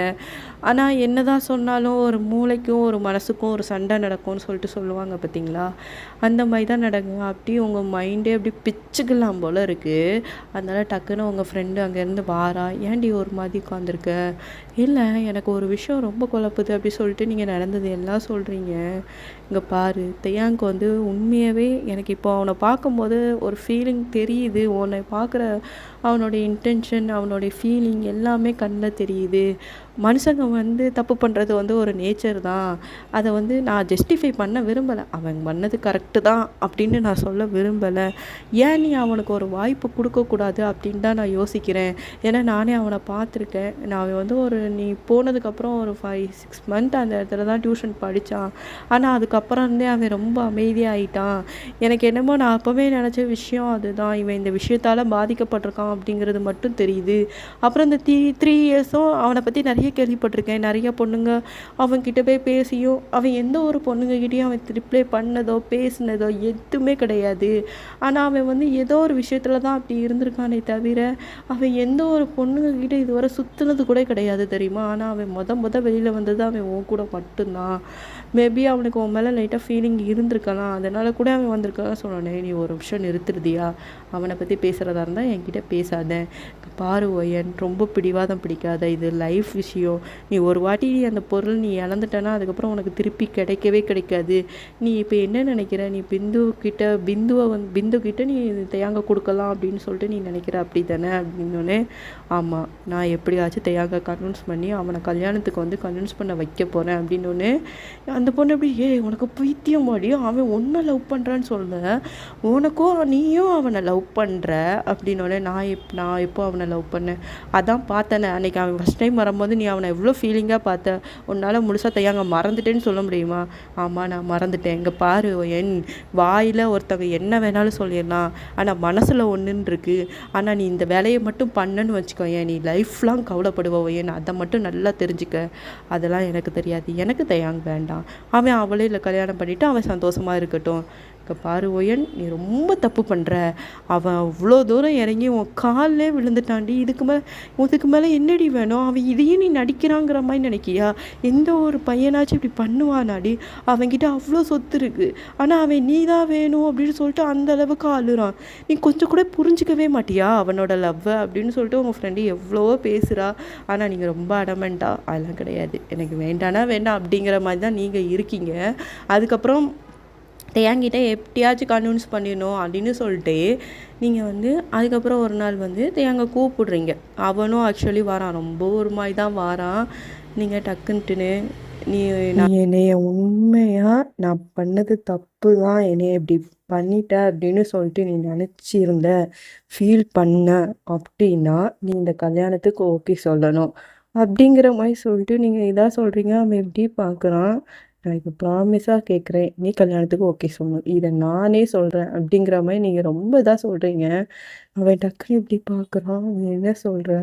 ஆனால் என்ன தான் சொன்னாலும் ஒரு மூளைக்கும் ஒரு மனசுக்கும் ஒரு சண்டை நடக்கும்னு சொல்லிட்டு சொல்லுவாங்க பார்த்தீங்களா? அந்த மாதிரி தான் நடக்கும். அப்படி உங்கள் மைண்டே அப்படி பிச்சுக்கலாம் போல் இருக்குது. அதனால் டக்குன்னு உங்கள் ஃப்ரெண்டு அங்கேருந்து வாரா, ஏன்டி ஒரு மாதிரி உட்காந்துருக்க? இல்லை, எனக்கு ஒரு விஷயம் ரொம்ப குழப்புது அப்படி சொல்லிட்டு நீங்கள் நடந்தது எல்லாம் சொல்கிறீங்க. இங்கே பாரு, தெய்யாங்க உண்மையாகவே எனக்கு இப்போ அவனை பார்க்கும்போது ஒரு ஃபீலிங் தெரியுது. உன்னை பார்க்குற அவனுடைய இன்டென்ஷன், அவனுடைய ஃபீலிங் எல்லாமே கண்ணில் தெரியுது. மனுஷங்க தப்பு பண்ணுறது ஒரு நேச்சர் தான். அதை நான் ஜஸ்டிஃபை பண்ண விரும்பலை. அவன் பண்ணது கரெக்டு தான் அப்படின்னு நான் சொல்ல விரும்பலை. ஏன் நீ அவனுக்கு ஒரு வாய்ப்பு கொடுக்கக்கூடாது அப்படின்னு தான் நான் யோசிக்கிறேன். ஏன்னா நானே அவனை பார்த்துருக்கேன். நான் அவன் நீ போனதுக்கப்புறம் ஒரு 5-6 மந்த் அந்த இடத்துல தான் டியூஷன் படித்தான். ஆனால் அதுக்கப்புறம் அவன் ரொம்ப அமைதியாகிட்டான். எனக்கு என்னமோ நான் அப்போவே நினச்ச விஷயம் அதுதான். இவன் இந்த விஷயத்தால் பாதிக்கப்பட்டிருக்கான் அப்படிங்கிறது மட்டும் தெரியுது. அப்புறம் இந்த 3 இயர்ஸும் அவனை பற்றி நிறைய கேள்விப்பட்டிருக்கேன். நிறைய பொண்ணுங்க அவன்கிட்ட போய் பேசியும் அவன் எந்த ஒரு பொண்ணுங்ககிட்டையும் அவன் ரிப்ளை பண்ணதோ பேசினதோ எதுவுமே கிடையாது. ஆனால் அவன் ஏதோ ஒரு விஷயத்தில் தான் அப்படி இருந்திருக்கானே தவிர அவன் எந்த ஒரு பொண்ணுங்ககிட்ட இதுவரை சுற்றுனது கூட கிடையாது தெரியுமா? ஆனால் அவன் வெளியில் வந்தது அவன் உன் கூட மட்டும்தான். மேபி அவனுக்கு உன் மேலே லைட்டாக ஃபீலிங் இருந்திருக்கலாம், அதனால் கூட அவன் வந்திருக்கான். சொன்னானே, நீ ஒரு விஷயம் நிறுத்துறதியா? அவனை பற்றி பேசுகிறதா இருந்தால் என்கிட்ட பேசாத. பாரு ஒயன், ரொம்ப பிடிவாதம் பிடிக்காத, இது லைஃப் விஷயம். நீ ஒரு வாட்டி அந்த பொருள் நீ இழந்துட்டேன்னா அதுக்கப்புறம் உனக்கு திருப்பி கிடைக்கவே கிடைக்காது. நீ இப்போ என்ன நினைக்கிற? நீ பிந்து கிட்ட நீ தேங்க கொடுக்கலாம் அப்படின்னு சொல்லிட்டு நீ நினைக்கிற, அப்படி தானே? அப்படின்னோடனே, ஆமாம், நான் எப்படியாச்சும் தேங்க கன்வின்ஸ் பண்ணி அவனை கல்யாணத்துக்கு கன்வின்ஸ் பண்ண வைக்க போகிறேன் அப்படின்னோடனே அந்த பொண்ணு எப்படி, உனக்கு பைத்தியம் மாடியும், அவன் ஒன்றை லவ் பண்ணுறான்னு சொல்ல, உனக்கும் நீயும் அவனை லவ் பண்ணுற அப்படின்னோடனே, நான் எப்போ அவனை அவனை லவ் பண்ணேன். அதான் பார்த்தேனே அன்னைக்கு அவன் ஃபஸ்ட் டைம் வரும்போது நீ அவனை எவ்வளோ ஃபீலிங்காக பார்த்த. உன்னால் முழுசா தயாங்க மறந்துட்டேன்னு சொல்ல முடியுமா? ஆமாம் நான் மறந்துட்டேன். இங்கே பாரு என் வாயில் ஒருத்தவங்க என்ன வேணாலும் சொல்லிடலாம், ஆனால் மனசில் ஒன்றுன்னு இருக்குது. ஆனால் நீ இந்த வேலையை மட்டும் பண்ணன்னு வச்சுக்கோ, ஏன் நீ லைஃப் லாங் கவலைப்படுவோ ஏன், அதை மட்டும் நல்லா தெரிஞ்சுக்க. அதெல்லாம் எனக்கு தெரியாது, எனக்கு தயாங்க வேண்டாம். அவன் அவளே இல்லை கல்யாணம் பண்ணிவிட்டு அவன் சந்தோஷமாக இருக்கட்டும். இங்கே பாரு ஒயன், நீ ரொம்ப தப்பு பண்ணுற. அவன் அவ்வளோ தூரம் இறங்கி உன் காலிலே விழுந்துட்டாண்டி. இதுக்கு மேலே என்னடி வேணும்? அவன் இதையும் நீ நடிக்கிறாங்கிற மாதிரி நினைக்கியா? எந்த ஒரு பையனாச்சும் இப்படி பண்ணுவானாடி? அவன்கிட்ட அவ்வளோ சொத்து இருக்குது, ஆனால் அவன் நீ தான் வேணும் அப்படின்னு சொல்லிட்டு அந்த அளவுக்கு அழுறான். நீ கொஞ்சம் கூட புரிஞ்சிக்கவே மாட்டியா அவனோட லவ்வை அப்படின்னு சொல்லிட்டு உங்கள் ஃப்ரெண்டு எவ்வளவோ பேசுகிறா. ஆனால் நீங்கள் ரொம்ப அடமெண்டா, அதெல்லாம் கிடையாது, எனக்கு வேண்டானா வேண்டாம் அப்படிங்கிற மாதிரி தான் நீங்கள் இருக்கீங்க. அதுக்கப்புறம் தேங்கிட்ட எப்படியாச்சும் கன்வின்ஸ் பண்ணிடணும் அப்படின்னு சொல்லிட்டு நீங்கள் அதுக்கப்புறம் ஒரு நாள் தேங்க கூப்பிடுறீங்க. அவனும் ஆக்சுவலி வரான், ரொம்ப ஒரு மாதிரி தான் வாரான். நீங்கள் டக்குன்ட்டுன்னு நீ என்னைய உண்மையாக நான் பண்ணது தப்பு தான், என்னைய இப்படி பண்ணிட்ட அப்படின்னு சொல்லிட்டு நீ நினச்சிருந்த, ஃபீல் பண்ண அப்படின்னா நீ இந்த கல்யாணத்துக்கு ஓகே சொல்லணும் அப்படிங்கிற மாதிரி சொல்லிட்டு நீங்கள் இதாக சொல்கிறீங்க. அவன் எப்படி பார்க்குறான், நான் இப்போ ப்ராமிஸாக கேட்குறேன், நீ கல்யாணத்துக்கு ஓகே சொல்லணும், இதை நானே சொல்கிறேன் அப்படிங்கிற மாதிரி நீங்கள் ரொம்ப இதாக சொல்கிறீங்க. அவன் டக்குனு இப்படி பார்க்குறான், அவன் என்ன சொல்கிற?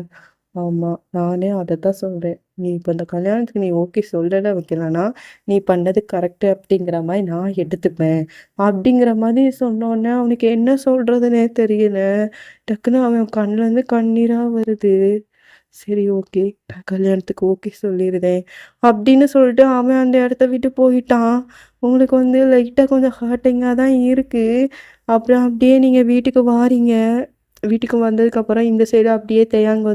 ஆமாம் நானே அதை தான் சொல்கிறேன். நீ இப்போ இந்த கல்யாணத்துக்கு நீ ஓகே சொல்லலை வைக்கலன்னா நீ பண்ணது கரெக்டு அப்படிங்கிற மாதிரி நான் எடுத்துப்பேன் அப்படிங்கிற மாதிரி சொன்னோன்னே அவனுக்கு என்ன சொல்கிறதுனே தெரியல. டக்குன்னு அவன் கண்ணிலேருந்து கண்ணீராக வருது. சரி ஓகே, நான் கல்யாணத்துக்கு ஓகே சொல்லிடுறேன் அப்படின்னு சொல்லிட்டு அவன் அந்த இடத்த விட்டு போயிட்டான். உங்களுக்கு லைட்டாக கொஞ்சம் ஹர்ட்டிங்காக தான் இருக்குது. அப்புறம் அப்படியே நீங்கள் வீட்டுக்கு வாரீங்க. வீட்டுக்கு வந்ததுக்கப்புறம் இந்த சைடு அப்படியே தேயாங்க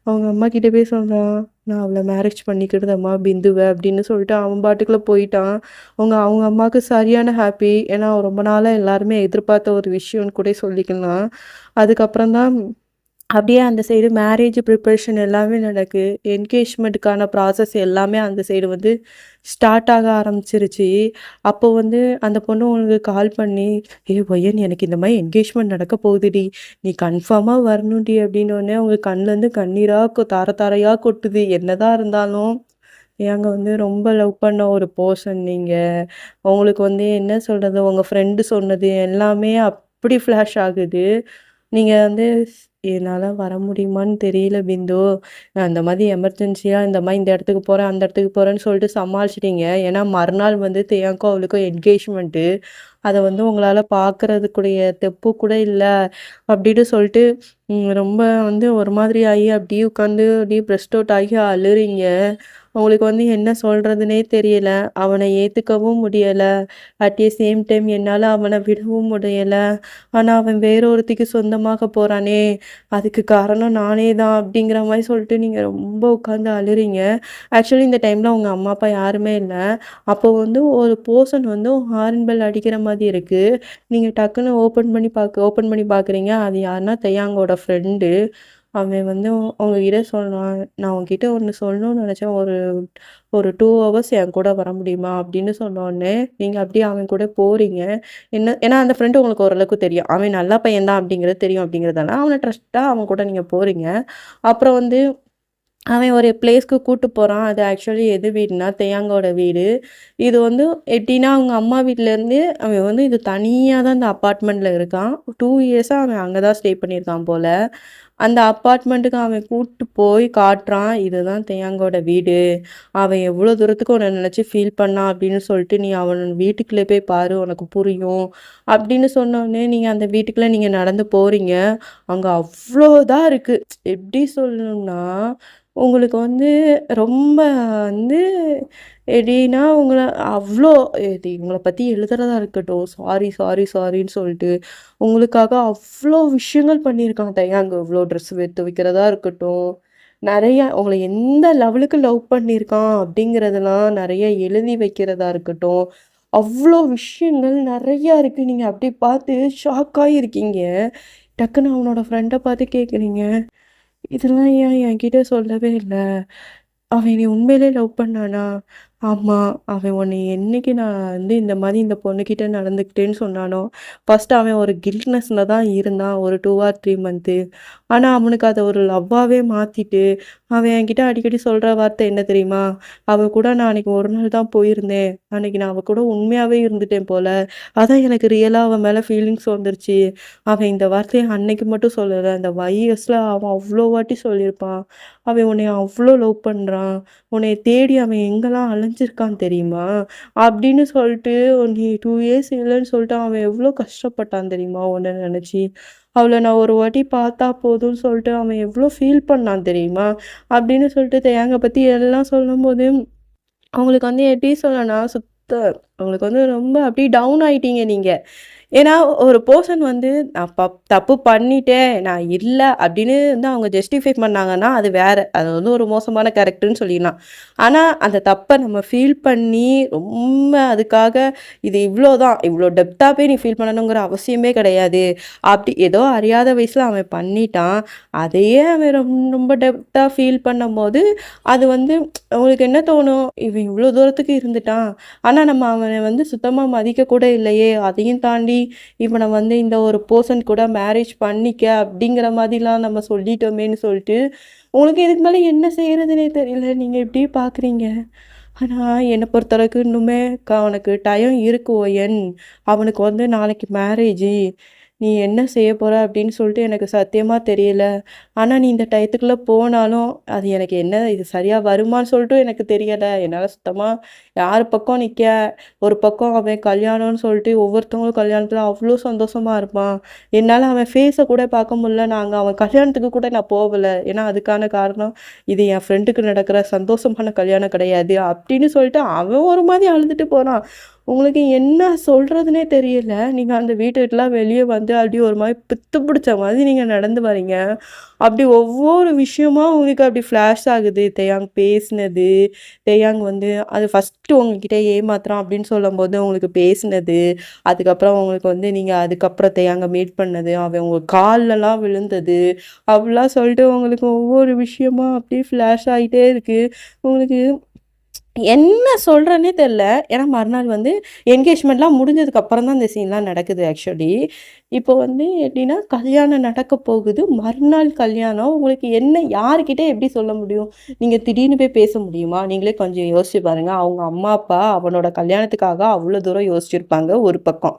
அவங்க அம்மா கிட்ட போய் சொல்கிறான், நான் அவளை மேரேஜ் பண்ணிக்கிட்டதம்மா பிந்துவை அப்படின்னு சொல்லிட்டு அவன் பாட்டுக்குள்ளே போயிட்டான். அவங்க அம்மாவுக்கு சரியான ஹாப்பி. ஏன்னா ரொம்ப நாளாக எல்லாருமே எதிர்பார்த்த ஒரு விஷயம்னு கூட சொல்லிக்கலாம். அதுக்கப்புறம் தான் அப்படியே அந்த சைடு மேரேஜ் ப்ரிப்ரேஷன் எல்லாமே நடக்குது. என்கேஜ்மெண்ட்டுக்கான ப்ராசஸ் எல்லாமே அந்த சைடு ஸ்டார்ட் ஆக ஆரம்பிச்சிருச்சு. அப்போ அந்த பொண்ணு உனக்கு கால் பண்ணி, ஒய்யன் எனக்கு இந்த மாதிரி என்கேஜ்மெண்ட் நடக்க போகுதுடி, நீ கன்ஃபார்மாக வரணும்டி அப்படின்னோடனே அவங்க கண்ணிலேருந்து கண்ணீராக தார தாரையாக கொட்டுது. என்னதான் இருந்தாலும் ஏங்க ரொம்ப லவ் பண்ண ஒரு பர்சன் நீங்கள். உங்களுக்கு என்ன சொல்கிறது, உங்கள் ஃப்ரெண்டு சொன்னது எல்லாமே அப்படி ஃப்ளாஷ் ஆகுது. நீங்கள் என்னால் வர முடியுமான்னு தெரியல பிந்து, நான் இந்த மாதிரி எமர்ஜென்சியாக இந்த மாதிரி இந்த இடத்துக்கு போகிறேன் அந்த இடத்துக்கு போகிறேன்னு சொல்லிட்டு சமாளிச்சிட்டிங்க. ஏன்னா மறுநாள் தேயாக்கும் அவளுக்கும் என்கேஜ்மெண்ட்டு. அதை உங்களால் பார்க்குறதுக்குடைய தெப்பு கூட இல்லை அப்படின்னு சொல்லிட்டு ரொம்ப ஒரு மாதிரி ஆகி அப்படியே உட்காந்து அப்படியே ப்ரெஸ்ட் அவுட் ஆகி அழுறீங்க. உங்களுக்கு என்ன சொல்கிறதுனே தெரியல. அவனை ஏற்றுக்கவும் முடியலை, அட் தி சேம் டைம் என்னால் அவனை விடவும் முடியலை. ஆனால் அவன் வேறொருத்திக்கு சொந்தமாக போகிறானே, அதுக்கு காரணம் நானே தான் அப்படிங்கிற மாதிரி சொல்லிட்டு நீங்கள் ரொம்ப உட்காந்து அழுறீங்க. ஆக்சுவலி இந்த டைமில் அவங்க அம்மா அப்பா யாருமே இல்லை. அப்போ ஒரு பர்சன் ஹார்ன் பெல் அடிக்கிற மாதிரி இருக்குது. நீங்கள் டக்குன்னு ஓப்பன் பண்ணி பார்க்குறீங்க. அது யாருன்னா தேயாங்கோட ஃப்ரெண்டு. அவன் உங்ககிட்ட சொல்கிறான், நான் உங்ககிட்ட ஒன்று சொல்லணும்னு நினச்சேன், ஒரு ஒரு 2 ஹவர்ஸ் என் கூட வர முடியுமா அப்படின்னு சொன்னோடனே நீங்கள் அப்படியே அவன் கூட போகிறீங்க. ஏன்னா அந்த ஃப்ரெண்டு உங்களுக்கு ஓரளவுக்கு தெரியும், அவன் நல்ல பையன்தான் அப்படிங்கிறது தெரியும். அப்படிங்கிறதால அவனை ட்ரஸ்ட்டாக அவன் கூட நீங்கள் போகிறீங்க. அப்புறம் அவன் ஒரு பிளேஸ்க்கு கூட்டு போகிறான். அது ஆக்சுவலி எது வீடுனா தேயாங்கோட வீடு. இது எப்படின்னா அவங்க அம்மா வீட்டிலேருந்து அவன் இது தனியாக தான் இந்த அப்பார்ட்மெண்ட்டில் இருக்கான். 2 இயர்ஸாக அவன் அங்கே தான் ஸ்டே பண்ணியிருக்கான் போல். அந்த அப்பார்ட்மெண்ட்டுக்கு அவன் கூப்பிட்டு போய் காட்டுறான், இதுதான் தேயாங்கோட வீடு, அவன் எவ்வளோ தூரத்துக்கு உன்னை நினச்சி ஃபீல் பண்ணான் அப்படின்னு சொல்லிட்டு நீ அவன் வீட்டுக்குள்ளே போய் பாரு உனக்கு புரியும் அப்படின்னு சொன்னோடனே நீங்கள் அந்த வீட்டுக்குள்ளே நீங்கள் நடந்து போகிறீங்க. அங்கே அவ்வளோதான் இருக்குது. எப்படி சொல்லணும்னா உங்களுக்கு ரொம்ப எப்படின்னா உங்களை அவ்வளோ இது இவங்கள பற்றி எழுதுறதா இருக்கட்டும், சாரி சாரி சாரின்னு சொல்லிட்டு உங்களுக்காக அவ்வளோ விஷயங்கள் பண்ணியிருக்காங்க. தேயாங்க இவ்வளோ ட்ரெஸ் எடுத்து வைக்கிறதா இருக்கட்டும், நிறைய உங்களை எந்த லெவலுக்கு லவ் பண்ணியிருக்கான் அப்படிங்கிறதெல்லாம் நிறைய எழுதி வைக்கிறதா இருக்கட்டும், அவ்வளோ விஷயங்கள் நிறையா இருக்குது. நீங்கள் அப்படி பார்த்து ஷாக்காகி இருக்கீங்க. டக்குன்னு அவனோட ஃப்ரெண்டை பார்த்து கேட்குறீங்க, இதெல்லாம் ஏன் என்கிட்ட சொல்லவே இல்லை, அவன் நீ உண்மையிலே லவ் பண்ணானா? ஆமா. அவன் உன்னைய என்னைக்கு நான் வந்து இந்த மாரி இந்த பொண்ணுகிட்ட நடந்துக்கிட்டேன்னு சொன்னானோ, ஃபர்ஸ்ட்டு அவன் ஒரு கில்ட்னஸ்ல தான் இருந்தான். ஒரு 2 ஆர் 3 மந்த்து. ஆனா, அவனுக்கு அத ஒரு லவ்வாவே மாத்திட்டு, அவன் என்கிட்ட அடிக்கடி சொல்ற வார்த்தை என்ன தெரியுமா? "அவ கூட நான் அன்னைக்கு ஒரு நாள் தான் போயிருந்தேன். அன்னைக்கு நான் அவ கூட உண்மையாவே இருந்துட்டேன் போல. அதான் எனக்கு ரியலா அவன் மேல ஃபீலிங்ஸ் வந்துருச்சு." அவன் இந்த வார்த்தைய அன்னைக்கு மட்டும் சொல்லல. அந்த YSல அவன் அவ்ளோ வாட்டி சொல்லியிருப்பான். அவன் உன்னைய அவ்ளோ லவ் பண்றான். உன்னைய தேடி அவன் எங்கெல்லாம் அலைஞ்சிருக்கான் தெரியுமா? அப்படின்னு சொல்லிட்டு நீ 2 இயர்ஸ் இல்லன்னு சொல்லிட்டு அவன் எவ்ளோ கஷ்டப்பட்டான் தெரியுமா? உன்ன நெனச்சு. அவள நான் ஒரு வாட்டி பார்த்தா போதும்ன்னு சொல்லிட்டு அவன் எவ்ளோ ஃபீல் பண்ணான் தெரியுமா? அப்படின்னு சொல்லிட்டு தேங்க பத்தி எல்லாம் சொல்லும்போது, அவங்களுக்கு வந்து எப்படி சொல்லனா, அவங்களுக்கு வந்து ரொம்ப அப்படியே டவுன் ஆயிட்டீங்க நீங்க. ஏன்னா, ஒரு பெர்சன் வந்து நான் தப்பு பண்ணிட்டேன், நான் இல்ல அப்படின்னு வந்து அவங்க ஜஸ்டிஃபை பண்ணாங்கன்னா, அது வேற. அது வந்து ஒரு மோசமான கேரக்டர்ன்னு சொல்லிடலாம். ஆனா, அந்த தப்ப நம்ம ஃபீல் பண்ணி, ரொம்ப அதுக்காக இது இவ்ளோதான், இவ்ளோ டெப்த்தா போய் நீ ஃபீல் பண்ணணுங்கிற அவசியமே கிடையாது. அப்படி ஏதோ அறியாத வயசுல அவன் பண்ணிட்டான். அதையே அவன் ரொம்ப டெப்த்தா ஃபீல் பண்ணும்போது, அது வந்து உங்களுக்கு என்ன தோணும்? இவன் இவ்ளோ தூரத்துக்கு இருந்துட்டான். ஆனா, நம்ம அவன வந்து சுத்தமா மதிக்க கூட இல்லையே! அதையும் தாண்டி இவன வந்து இந்த ஒரு பெர்சன் கூட மேரேஜ் பண்ணிக்க அப்படிங்கிற மாதிரிலாம் நம்ம சொல்லிட்டோமேன்னு சொல்லிட்டு, உங்களுக்கு இதுக்கு மேல என்ன செய்றதுன்னே தெரியல. நீங்க இப்படி பார்க்குறீங்க. ஆனா, என்ன பொறுத்தளவுக்கு இன்னுமே அவனுக்கு டைம் இருக்கு ஒயன். அவனுக்கு வந்து நாளைக்கு மேரேஜு. நீ என்ன செய்ய போற அப்படின்னு சொல்லிட்டு எனக்கு சத்தியமா தெரியல. ஆனா, நீ இந்த டயத்துக்குள்ள போனாலும், அது எனக்கு என்ன இது சரியா வருமான்னு சொல்லிட்டு எனக்கு தெரியல. என்னால சுத்தமா யார் பக்கம் நிக்க, ஒரு பக்கம் அவன் கல்யாணம்னு சொல்லிட்டு ஒவ்வொருத்தவங்களும் கல்யாணத்துல அவ்ளோ சந்தோஷமா இருப்பான். என்னால அவன் ஃபேஸ கூட பார்க்க முடியல. நாங்க அவன் கல்யாணத்துக்கு கூட நான் போகல. ஏன்னா, அதுக்கான காரணம், இது என் ஃப்ரெண்டுக்கு நடக்கிற சந்தோஷமான கல்யாணம் கிடையாது. அப்படின்னு சொல்லிட்டு அவன் ஒரு மாரி அழுதுட்டு போறான். உங்களுக்கு என்ன சொல்றதுன்னே தெரியல. நீங்க அந்த வீட்ட விட்டுலாம் வெளிய வந்து அப்படியே ஒரு மாரி பித்து பிடிச்ச மாதிரி நீங்க நடந்து வரீங்க. அப்படி ஒவ்வொரு விஷயமா உங்களுக்கு அப்படி ஃப்ளாஷ் ஆகுது. தேயாங் பேசினது, தேயாங் வந்து அது ஃபர்ஸ்ட்டு உங்ககிட்ட ஏமாத்துறான் அப்படின்னு சொல்லும்போது உங்களுக்கு பேசினது, அதுக்கப்புறம் உங்களுக்கு வந்து நீங்க அதுக்கப்புறம் தேயாங்க மீட் பண்ணது, அவன் உங்க கால்லலாம் விழுந்தது, அப்படிலாம் சொல்லிட்டு உங்களுக்கு ஒவ்வொரு விஷயமா அப்படியே ஃப்ளாஷ் ஆயிட்டே இருக்கு. உங்களுக்கு என்ன சொல்றேன்னே தெரியல. ஏன்னா மறுநாள் வந்து என்கேஜ்மெண்ட்லாம் முடிஞ்சதுக்கு அப்புறம் தான் இந்த சீன்லாம் நடக்குது ஆக்சுவலி. இப்போ வந்து எப்படின்னா, கல்யாணம் நடக்க போகுது. மறுநாள் கல்யாணம். உங்களுக்கு என்ன யார்கிட்ட எப்படி சொல்ல முடியும்? நீங்க திடீர்னு போய் பேச முடியுமா? நீங்களே கொஞ்சம் யோசிச்சு பாருங்க. அவங்க அம்மா, அப்பா அவனோட கல்யாணத்துக்காக அவ்வளோ தூரம் யோசிச்சிருப்பாங்க ஒரு பக்கம்.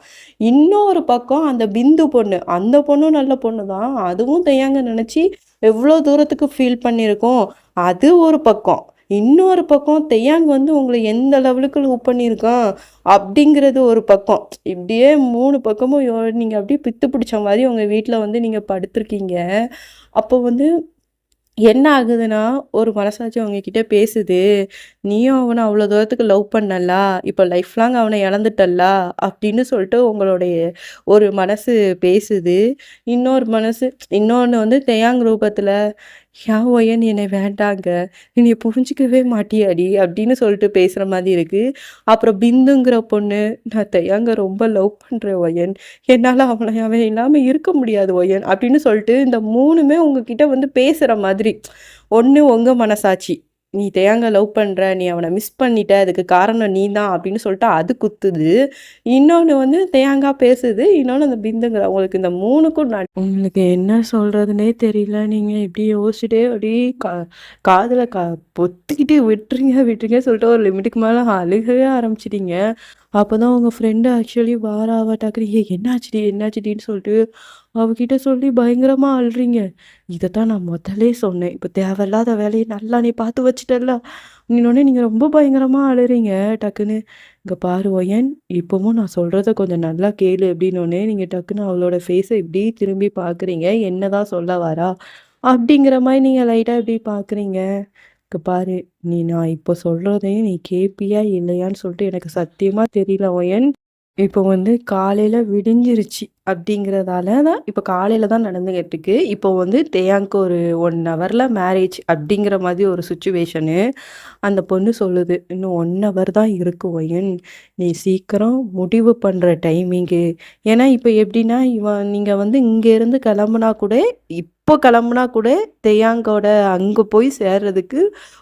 இன்னொரு பக்கம் அந்த பிந்து பொண்ணு. அந்த பொண்ணும் நல்ல பொண்ணு தான். அதுவும் தெரியாங்க நெனச்சு எவ்வளோ தூரத்துக்கு ஃபீல் பண்ணியிருக்கும். அது ஒரு பக்கம். இன்னொரு பக்கம் தெய்யாங் வந்து உங்கள எந்த லெவலுக்கு லவ் பண்ணியிருக்கான் அப்படிங்கிறது ஒரு பக்கம். இப்படியே 3 பக்கமும் நீங்க அப்படியே பித்து பிடிச்ச மாரி உங்க வீட்ல வந்து நீங்க படுத்துருக்கீங்க. அப்போ வந்து என்ன ஆகுதுன்னா, ஒரு மனசாட்சி உங்ககிட்ட பேசுது. "நீயும் அவன அவ்வளோ தூரத்துக்கு லவ் பண்ணல்ல, இப்ப லைஃப் லாங் அவன இழந்துட்டல்ல" அப்படின்னு சொல்லிட்டு உங்களுடைய ஒரு மனசு பேசுது. இன்னொரு மனசு இன்னொன்னு வந்து தெயாங் ரூபத்துல, "ஏன் ஒயன் என்னை வேண்டாங்க, என்னைய புரிஞ்சுக்கவே மாட்டியாடி" அப்படின்னு சொல்லிட்டு பேசுற மாரி இருக்கு. அப்புறம் பிந்துங்கிற பொண்ணு, "நான் தெயாங்க ரொம்ப லவ் பண்றேன் ஒயன். என்னால அவன் இல்லாம இருக்க முடியாது ஒயன்" அப்படின்னு சொல்லிட்டு இந்த 3மே உங்ககிட்ட வந்து பேசுற மாதிரி. ஒண்ணு உங்க மனசாட்சி. "நீ தேங்க லவ் பண்ற, நீ அவன மிஸ் பண்ணிட்ட, அதுக்கு காரணம் நீ தான்" அப்படின்னு சொல்லிட்டு அது குத்துது. இன்னொன்னு வந்து தேங்கா பேசுது. இன்னொன்னு அந்த பிந்துங்கிற உங்களுக்கு இந்த 3க்கும் உங்களுக்கு என்ன சொல்றதுன்னே தெரியல. நீங்க இப்படி யோசிச்சுட்டே அப்படியே காதுல பொத்திக்கிட்டு விட்டுருங்க விட்டுருங்க சொல்லிட்டு ஒரு லிமிட்டுக்கு மேல அழுகவே ஆரம்பிச்சுட்டீங்க. அப்பதான் உங்க ஃப்ரெண்டு ஆக்சுவலி அவ டக்குனு "ஏய் என்னாச்சுடி என்னாச்சுடின்னு" சொல்லிட்டு அவகிட்ட சொல்லி பயங்கரமா அழுறீங்க. இதத்தான் நான் முதல்லயே சொன்னேன். இப்ப தேவையில்லாத வேலைய நல்லா நீ பார்த்து வச்சுட்டல்ல. இன்னொன்னு நீங்க ரொம்ப பயங்கரமா அழுறீங்க டக்குன்னு. "இங்க பாரு ஒயன், இப்பவும் நான் சொல்றத கொஞ்சம் நல்லா கேளு" அப்படின்னோனே, நீங்க டக்குன்னு அவளோட ஃபேஸ இப்படி திரும்பி பார்க்குறீங்க. என்னதான் சொல்ல வரா? அப்படிங்கிற மாரி நீங்க லைட்டா இப்படி பார்க்குறீங்க. "இங்க பாரு, நான் இப்போ சொல்றதையும் நீ கேட்பியா இல்லையான்னு சொல்லிட்டு எனக்கு சத்தியமா தெரியல ஒயன். இப்போ வந்து காலையில விடிஞ்சிருச்சு அப்படிங்கிறதால தான் இப்போ காலையில தான் நடந்துகிட்டுருக்கு. இப்போ வந்து தேயாங்க்கு ஒரு 1 ஹவர்ல மேரேஜ் அப்படிங்கிற மாதிரி ஒரு சிச்சுவேஷனு. அந்த பொண்ணு சொல்லுது, "இன்னும் 1 ஹவர் தான் இருக்கு ஒயன். நீ சீக்கிரம் முடிவு பண்ற டைமிங்கு." ஏன்னா இப்போ எப்படின்னா, நீங்க வந்து இங்கேருந்து கிளம்புனா கூட இப்போ கிளம்புனா கூட தேயாங்கோட அங்கே போய் சேர்றதுக்கு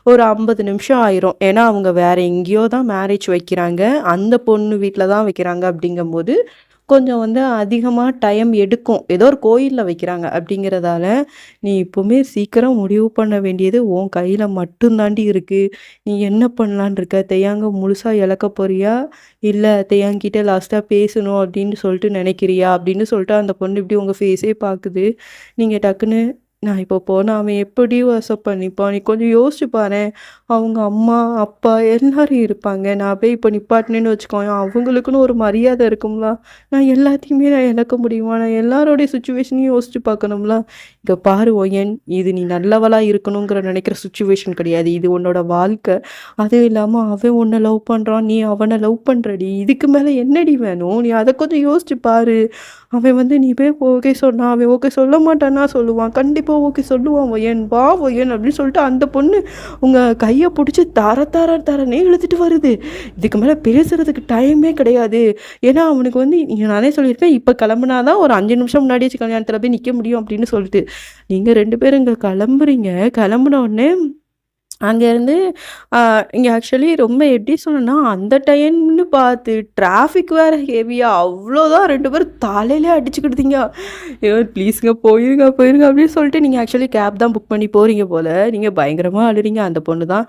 ஒரு 50 நிமிஷம் ஆயிரும். ஏன்னா அவங்க வேற எங்கேயோ தான் மேரேஜ் வைக்கிறாங்க. அந்த பொண்ணு வீட்டில் தான் வைக்கிறாங்க. அப்படிங்கும்போது கொஞ்சம் வந்து அதிகமாக டைம் எடுக்கும். ஏதோ ஒரு கோயிலில் வைக்கிறாங்க அப்படிங்கிறதால நீ இப்போவுமே சீக்கிரம் முடிவு பண்ண வேண்டியது உன் கையில் மட்டும்தாண்டி இருக்குது. நீ என்ன பண்ணலான் இருக்க? தேயாங்க முழுசாக இழக்க போறியா, இல்லை தேயாங்கிட்ட லாஸ்ட்டாக பேசணும் அப்படின்னு சொல்லிட்டு நினைக்கிறியா அப்படின்னு சொல்லிட்டு அந்த பொண்ணு இப்படி உங்கள் ஃபேஸே பார்க்குது. நீங்கள் டக்குன்னு நான் இப்போ போனா அவன் எப்படி வாட்ஸ்அப் பண்ணிப்பான், நீ கொஞ்சம் யோசிச்சு பாரேன். அவங்க அம்மா அப்பா எல்லாரும் இருப்பாங்க. நான் போய் இப்போ நிப்பாட்டினேன்னு வச்சுக்கோங்க, அவங்களுக்குன்னு ஒரு மரியாதை இருக்கும்ல. நான் எல்லாத்தையுமே நான் இழக்க முடியுமா? நான் எல்லாரோடைய சுச்சுவேஷனையும் யோசிச்சு பார்க்கணும்ல. இங்கே பாரு ஒயன், இது நீ நல்லவளா இருக்கணுங்கிற நினைக்கிற சுச்சுவேஷன் கிடையாது. இது உன்னோட வாழ்க்கை. அதுவும் இல்லாமல் அவன் உன்னை லவ் பண்ணுறான், நீ அவனை லவ் பண்ணுறடி. இதுக்கு மேலே என்னடி வேணும்? நீ அதை கொஞ்சம் யோசிச்சு பாரு. அவன் வந்து நீ போய் ஓகே சொன்னான், அவன் ஓகே சொல்ல மாட்டான்னா சொல்லுவான். கண்டிப்பாக ஓகே சொல்லுவான் ஒயன், வா ஒயன் அப்படின்னு சொல்லிட்டு அந்த பொண்ணு உங்கள் கையை பிடிச்சி தரனே இழுத்துட்டு வருது. இதுக்கு மேலே பேசுகிறதுக்கு டைமே கிடையாது. ஏன்னா அவனுக்கு வந்து நானே சொல்லியிருக்கேன், இப்போ கிளம்புனாதான் ஒரு 5 நிமிஷம் முன்னாடியே கல்யாணத்தில் போய் நிற்க முடியும் அப்படின்னு சொல்லிட்டு. நீங்கள் 2 பேரும் இங்கே கிளம்புறீங்க. கிளம்புன உடனே அங்கேருந்து இங்கே ஆக்சுவலி ரொம்ப எப்படி சொல்லணும்னா, அந்த டைம்னு பார்த்து டிராஃபிக் வேறு ஹெவியா, அவ்வளோதான் 2 பேரும் தலையிலே அடிச்சுக்கிடுதீங்க. ஐயோ ப்ளீஸுங்க போயிருங்க அப்படின்னு சொல்லிட்டு நீங்கள் ஆக்சுவலி கேப் தான் புக் பண்ணி போகிறீங்க போல். நீங்கள் பயங்கரமாக அழுறீங்க. அந்த பொண்ணு தான்,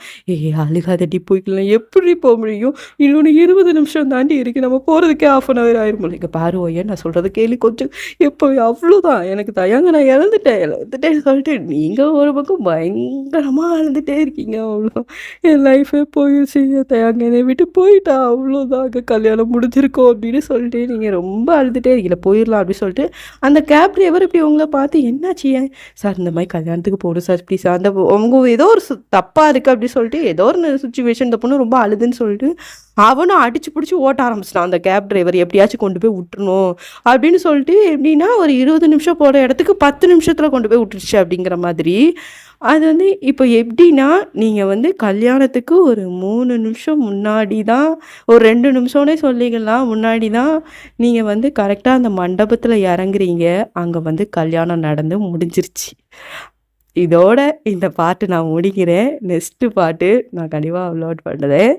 அழுகாதடி போய்க்கலாம், எப்படி போக முடியும், இன்னொன்று 20 நிமிஷம் தாண்டி இருக்குது, நம்ம போகிறதுக்கே ½ ஆயிரும் போல. இங்கே பாரு ஓய்யா, நான் சொல்கிறது கேள்வி கொஞ்சம். எப்போ அவ்வளோதான் எனக்கு தயாங்க, நான் இழந்துட்டேன்னு சொல்லிட்டு நீங்கள் ஒரு பக்கம் பயங்கரமாக அழுதுகிட்டே இருக்கீங்க. அவ்வளோ என் லைஃபே போயிடுச்சு, தயாங்க என்னை விட்டு போயிட்டா, அவ்வளோதான் அங்கே கல்யாணம் முடிஞ்சிருக்கோம் அப்படின்னு சொல்லிட்டு நீங்கள் ரொம்ப அழுதுகிட்டே இருக்கீங்க. போயிடலாம் அப்படின்னு சொல்லிட்டு அந்த கேப் டிரைவர் இப்படி உங்களை பார்த்து, என்னாச்சு ஏன் சார் இந்த மாதிரி கல்யாணத்துக்கு போகணும் சார் ப்ளீஸ், அந்த அவங்க ஏதோ ஒரு தப்பாக இருக்குது அப்படின்னு சொல்லிட்டு ஏதோ ஒரு சுச்சுவேஷன், இந்த பொண்ணு ரொம்ப அழுதுன்னு சொல்லிட்டு அவனும் அடிச்சு பிடிச்சி ஓட்ட ஆரம்பிச்சிட்டான். அந்த கேப் டிரைவர் எப்படியாச்சும் கொண்டு போய் விட்டுருணும் அப்படின்னு சொல்லிட்டு, எப்படின்னா ஒரு 20 நிமிஷம் போகிற இடத்துக்கு 10 நிமிஷத்தில் கொண்டு போய் விட்டுருச்சு அப்படிங்கிற மாதிரி. அது வந்து இப்போ எப்படின்னா, நீங்கள் வந்து கல்யாணத்துக்கு ஒரு 3 நிமிஷம் முன்னாடி தான், ஒரு 2 நிமிஷம்னே சொல்லிக்கலாம், முன்னாடி தான் நீங்கள் வந்து கரெக்டாக அந்த மண்டபத்தில் இறங்குறீங்க. அங்கே வந்து கல்யாணம் நடந்து முடிஞ்சிருச்சு. இதோட இந்த பாட்டு நான் முடிக்கிறேன். நெக்ஸ்ட்டு பாட்டு நான் கண்டிப்பாக அப்லோட் பண்ணுறேன்.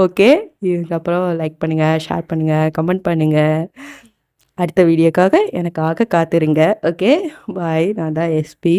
ஓகே, இதுக்கப்புறம் லைக் பண்ணுங்கள், ஷேர் பண்ணுங்கள், கமெண்ட் பண்ணுங்கள். அடுத்த வீடியோக்காக எனக்காக காத்துருங்க. Okay bye. நான் தான் எஸ்பி.